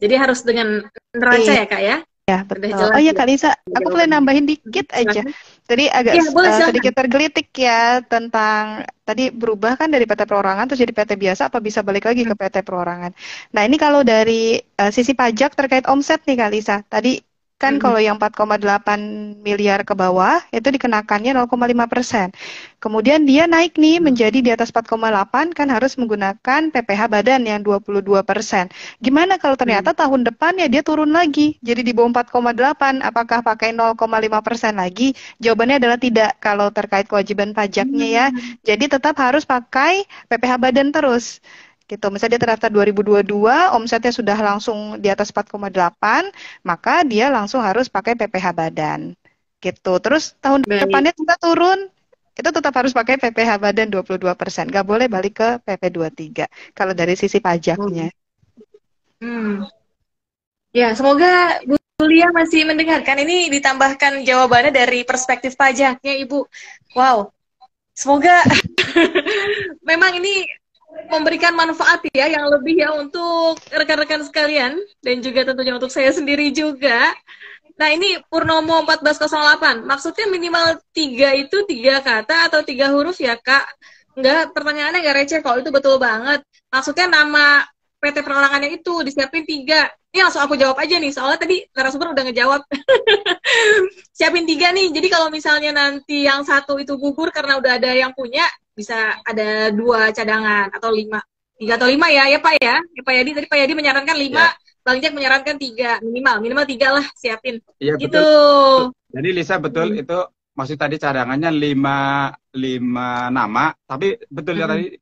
Jadi harus dengan neraca ya Kak ya? Ya, betul. Oh iya Kak Lisa, aku boleh nambahin dikit aja. Jadi agak sedikit tergelitik ya tentang tadi berubah kan dari PT perorangan terus jadi PT biasa, apa bisa balik lagi ke PT perorangan. Nah ini kalau dari sisi pajak terkait omset nih Kak Lisa, tadi kan kalau yang 4,8 miliar ke bawah itu dikenakannya 0,5%. Kemudian dia naik nih menjadi di atas 4,8 kan harus menggunakan PPh badan yang 22%. Gimana kalau ternyata tahun depan ya dia turun lagi jadi di bawah 4,8, apakah pakai 0,5% lagi? Jawabannya adalah tidak kalau terkait kewajiban pajaknya ya. Jadi tetap harus pakai PPh badan terus. Gitu. Misalnya dia terdaftar 2022, omsetnya sudah langsung di atas 4,8, maka dia langsung harus pakai PPh badan. Gitu. Terus tahun depannya juga turun, itu tetap harus pakai PPh badan 22%. Nggak boleh balik ke PP 23 kalau dari sisi pajaknya. Ya, semoga Bu Lia masih mendengarkan. Ini ditambahkan jawabannya dari perspektif pajaknya, Ibu. Wow. Semoga memang ini memberikan manfaat ya yang lebih ya untuk rekan-rekan sekalian dan juga tentunya untuk saya sendiri juga. Nah ini Purnomo 1408, maksudnya minimal 3 itu 3 kata atau 3 huruf ya Kak? Enggak, pertanyaannya nggak receh kalau itu betul banget. Maksudnya nama PT perorangannya itu disiapin 3. Ini langsung aku jawab aja nih, soalnya tadi narasumber udah ngejawab. Siapin 3 nih, jadi kalau misalnya nanti yang satu itu gugur karena udah ada yang punya, bisa ada 2 cadangan atau 5, 3 atau 5 ya Pak ya. Pak Yadi tadi Pak Yadi menyarankan 5, ya. Bang Jack menyarankan 3, minimal 3 lah siapin. Iya gitu. Betul. Jadi Lisa betul itu maksud tadi cadangannya 5 nama, tapi betul ya tadi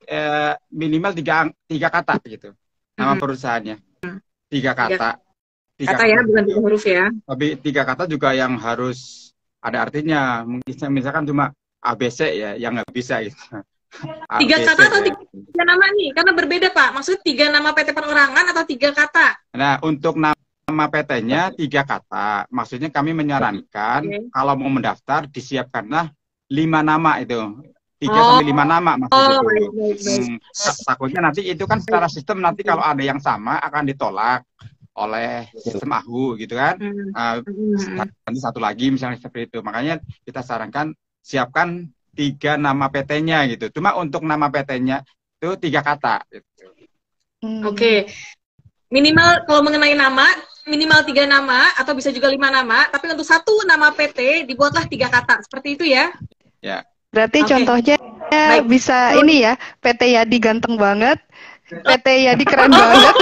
minimal 3 kata gitu. Nama perusahaannya 3 kata. 3 kata ya, bukan 3 huruf ya. Tapi 3 kata juga yang harus ada artinya. Misalkan cuma ABC ya, yang nggak bisa gitu. Tiga ABC kata atau ya. tiga nama nih? Karena berbeda, Pak. Maksudnya 3 nama PT perorangan atau 3 kata? Nah, untuk nama PT-nya 3 kata. Maksudnya kami menyarankan kalau mau mendaftar disiapkanlah 5 nama itu. 3 sampai 5 nama maksud itu. Baik. Takutnya nanti itu kan secara sistem nanti kalau ada yang sama akan ditolak oleh sistem AHU gitu kan. Nanti satu lagi misalnya seperti itu. Makanya kita sarankan siapkan 3 nama PT-nya gitu. Cuma untuk nama PT-nya itu 3 kata gitu. Oke. Minimal kalau mengenai nama, minimal 3 nama atau bisa juga 5 nama, tapi untuk satu nama PT dibuatlah 3 kata. Seperti itu ya? Ya. Berarti contohnya bisa ini ya, PT Yadi ganteng banget, PT Yadi keren banget,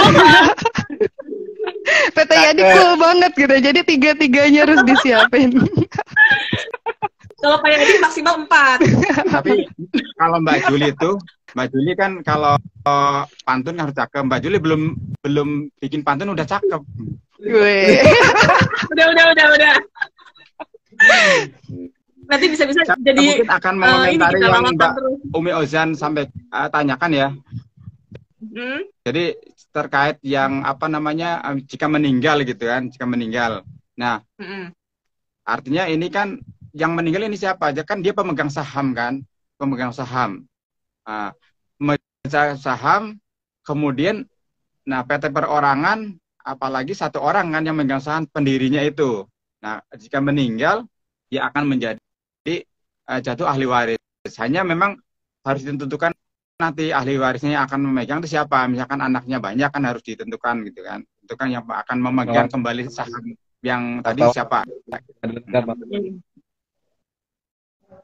PT Yadi cool banget gitu. Jadi 3-3-nya harus disiapin. Kalau Pak Yadi maksimal 4. Tapi kalau Mbak Juli kan kalau pantun harus cakep. Mbak Juli belum bikin pantun udah cakep. Gue. Udah. Nanti bisa-bisa jadi mungkin akan mengomentari kita yang lamakan Mbak terus. Umi Ozan sampai tanyakan ya. Jadi terkait yang apa namanya jika meninggal gitu kan, jika meninggal. Nah, artinya ini kan yang meninggal ini siapa aja kan dia pemegang saham kan, pemegang saham. Pemegang saham, kemudian nah PT perorangan apalagi satu orang kan yang memegang saham pendirinya itu. Nah, jika meninggal dia akan menjadi jatuh ahli waris. Hanya memang harus ditentukan nanti ahli warisnya yang akan memegang itu siapa. Misalkan anaknya banyak kan harus ditentukan gitu kan. Tentukan yang akan memegang kembali saham yang tadi siapa.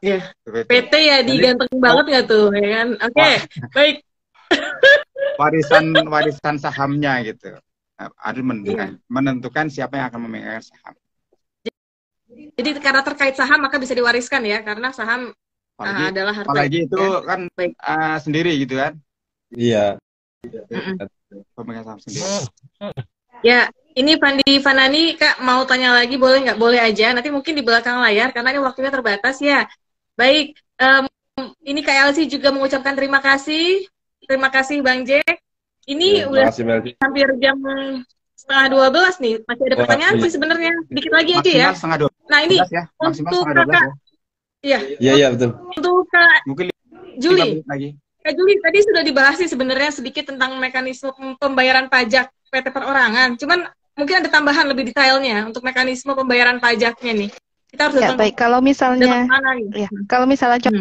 Ya. PT ya diganteng banget nggak tuh, ya kan? Oke, baik. Warisan sahamnya gitu. Harus menentukan siapa yang akan memegang saham. Jadi karena terkait saham maka bisa diwariskan ya, karena saham adalah harta. Apalagi itu ya. kan sendiri gitu kan? Iya. Pemegang saham sendiri. Ya, ini Fandi Fanani Kak mau tanya lagi, boleh nggak? Boleh aja. Nanti mungkin di belakang layar karena ini waktunya terbatas ya. Baik, ini Kak Elsie juga mengucapkan terima kasih. Terima kasih Bang Jack. Ini udah hampir jam 11:30 nih, masih ada pertanyaan sih sebenarnya, dikit lagi aja ya. Nah ini ya. untuk Kakak, iya betul. Untuk Kak mungkin Juli, Kak Juli tadi sudah dibahas sih sebenarnya sedikit tentang mekanisme pembayaran pajak PT perorangan. Cuman mungkin ada tambahan lebih detailnya untuk mekanisme pembayaran pajaknya nih. Kita harus baik. Kalau misalnya,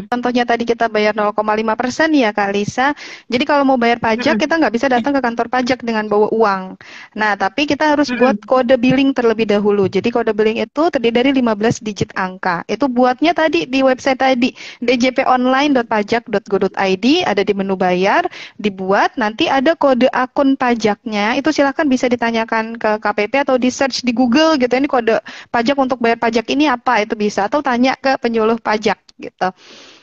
contohnya tadi kita bayar 0,5% ya Kak Lisa. Jadi kalau mau bayar pajak kita nggak bisa datang ke kantor pajak dengan bawa uang. Nah, tapi kita harus buat kode billing terlebih dahulu. Jadi kode billing itu terdiri dari 15 digit angka. Itu buatnya tadi di website tadi djponline.pajak.go.id, ada di menu bayar, dibuat. Nanti ada kode akun pajaknya. Itu silakan bisa ditanyakan ke KPP atau di search di Google gitu. Ini kode pajak untuk bayar pajak ini apa, itu bisa, atau tanya ke penyuluh pajak gitu.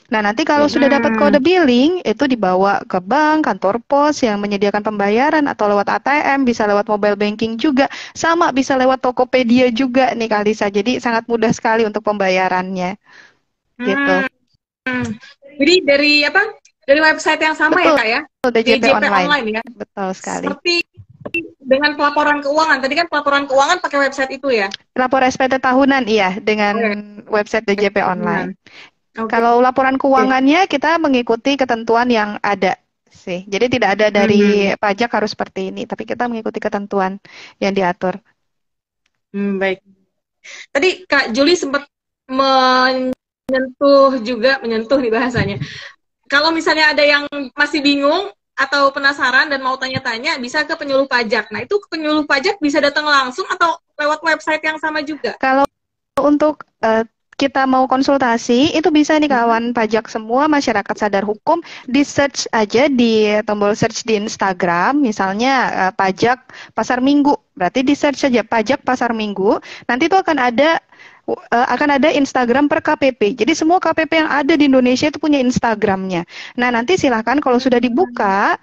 Nah, nanti kalau sudah dapat kode billing itu dibawa ke bank, kantor pos yang menyediakan pembayaran atau lewat ATM, bisa lewat mobile banking juga, sama bisa lewat Tokopedia juga nih Kak Lisa. Jadi sangat mudah sekali untuk pembayarannya. Gitu. Jadi dari apa? Dari website yang sama ya Kak ya? DJP Online ya. Betul sekali. Seperti dengan pelaporan keuangan. Tadi kan pelaporan keuangan pakai website itu ya? Lapor SPT tahunan iya dengan website DJP Online. Kalau laporan keuangannya kita mengikuti ketentuan yang ada sih. Jadi tidak ada dari pajak harus seperti ini, tapi kita mengikuti ketentuan yang diatur. Baik. Tadi Kak Juli sempat menyentuh nih bahasanya. Kalau misalnya ada yang masih bingung atau penasaran dan mau tanya-tanya, bisa ke penyuluh pajak. Nah, itu penyuluh pajak bisa datang langsung atau lewat website yang sama juga? Kalau untuk kita mau konsultasi, itu bisa nih kawan pajak semua, masyarakat sadar hukum, di search aja di tombol search di Instagram, misalnya pajak pasar minggu. Berarti di search saja pajak pasar minggu, nanti itu akan ada Instagram per KPP. Jadi semua KPP yang ada di Indonesia itu punya Instagramnya. Nah, nanti silahkan kalau sudah dibuka,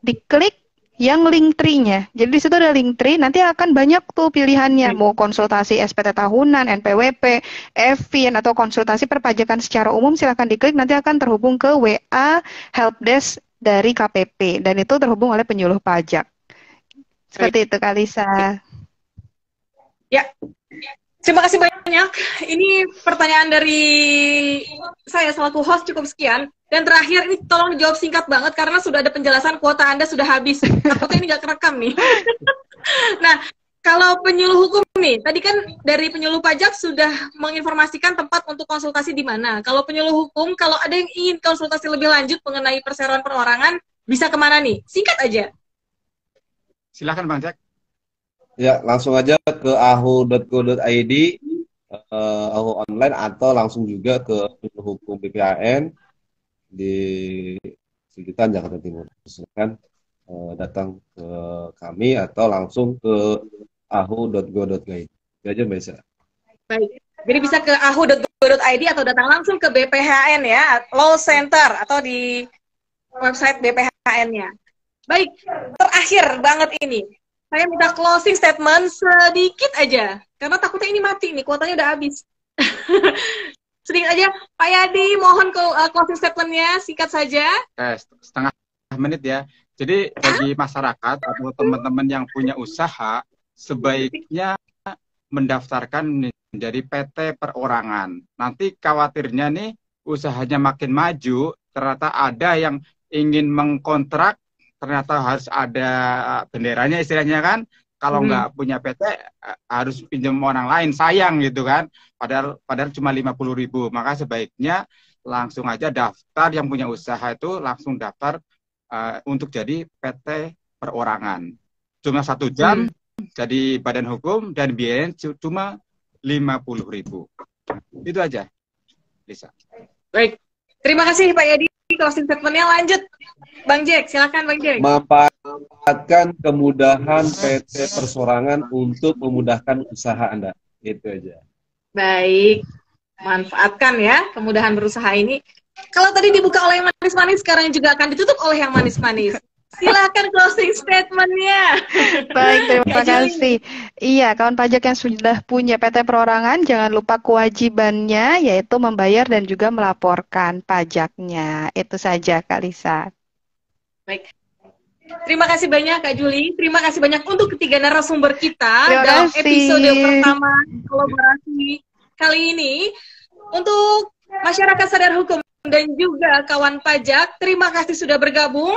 diklik yang Linktree-nya. Jadi di situ ada Linktree, nanti akan banyak tuh pilihannya. Mau konsultasi SPT tahunan, NPWP, EVIN, atau konsultasi perpajakan secara umum, silahkan diklik, nanti akan terhubung ke WA Helpdesk dari KPP. Dan itu terhubung oleh penyuluh pajak. Seperti itu, Kak Lisa. Ya, terima kasih banyak. Ini pertanyaan dari saya selaku host cukup sekian. Dan terakhir ini tolong dijawab singkat banget karena sudah ada penjelasan kuota Anda sudah habis. Takutnya ini nggak kerekam nih. Nah, kalau penyuluh hukum nih, tadi kan dari penyuluh pajak sudah menginformasikan tempat untuk konsultasi di mana. Kalau penyuluh hukum, kalau ada yang ingin konsultasi lebih lanjut mengenai perseroan perorangan, bisa kemana nih? Singkat aja. Silakan Bang Jack. Ya, langsung aja ke ahu.co.id, ahu online, atau langsung juga ke penyuluh hukum BPHN di Sigitan, Jakarta Timur. Silakan datang ke kami atau langsung ke ahu.go.id. Itu aja Mbak Isa. Baik. Jadi bisa ke ahu.go.id atau datang langsung ke BPHN ya, Law Center atau di website BPHN-nya. Baik, terakhir banget ini. Saya minta closing statement sedikit aja. Karena takutnya ini mati nih, kuotanya udah habis. Sedikit aja, Pak Yadi, mohon closing statement-nya, singkat saja. Setengah menit ya. Jadi bagi masyarakat atau teman-teman yang punya usaha, sebaiknya mendaftarkan menjadi PT perorangan. Nanti khawatirnya nih, usahanya makin maju, ternyata ada yang ingin mengkontrak, ternyata harus ada benderanya istilahnya kan. Kalau nggak punya PT harus pinjam orang lain, sayang gitu kan. Padahal cuma 50.000. Maka sebaiknya langsung aja daftar, yang punya usaha itu langsung daftar untuk jadi PT perorangan. Cuma 1 jam jadi badan hukum dan biayanya cuma 50.000. Itu aja, Lisa. Baik, terima kasih Pak Yadi. Closing statement-nya lanjut. Bang Jack, silakan Bang Jack. Memanfaatkan kemudahan PT Persorangan untuk memudahkan usaha Anda. Itu aja. Baik, manfaatkan ya kemudahan berusaha ini. Kalau tadi dibuka oleh yang manis-manis, sekarang juga akan ditutup oleh yang manis-manis. Silakan closing statement-nya. Baik, terima kasih. Iya, kawan pajak yang sudah punya PT perorangan, jangan lupa kewajibannya, yaitu membayar dan juga melaporkan pajaknya. Itu saja, Kak Lisa. Baik. Terima kasih banyak, Kak Juli. Terima kasih banyak untuk ketiga narasumber kita Terima dalam kasih. episode pertama kolaborasi kali ini. Untuk masyarakat sadar hukum dan juga kawan pajak, terima kasih sudah bergabung.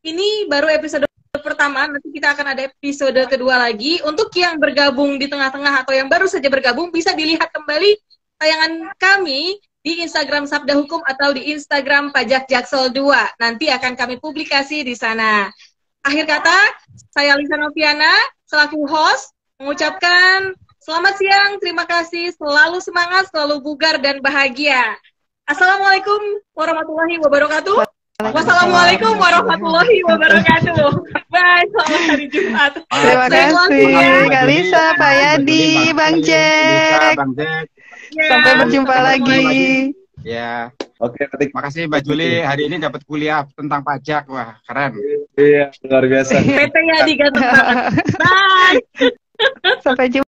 Ini baru episode pertama, nanti kita akan ada episode kedua lagi. Untuk yang bergabung di tengah-tengah atau yang baru saja bergabung, bisa dilihat kembali tayangan kami di Instagram Sabda Hukum atau di Instagram Pajak Jaksel 2. Nanti akan kami publikasi di sana. Akhir kata, saya Lisa Noviana, selaku host, mengucapkan selamat siang, terima kasih, selalu semangat, selalu bugar dan bahagia. Assalamualaikum warahmatullahi wabarakatuh. Wassalamualaikum warahmatullahi wabarakatuh. Bye, selamat hari Jumat. Terima kasih, Kak Lisa, Pak Yadi, Bang Jack. Sampai berjumpa lagi. Ya. Oke, Terima kasih Mbak Juli, hari ini dapat kuliah tentang pajak. Wah, keren. Iya, luar biasa. PT Yadi ganteng banget. Bye. Sampai jumpa.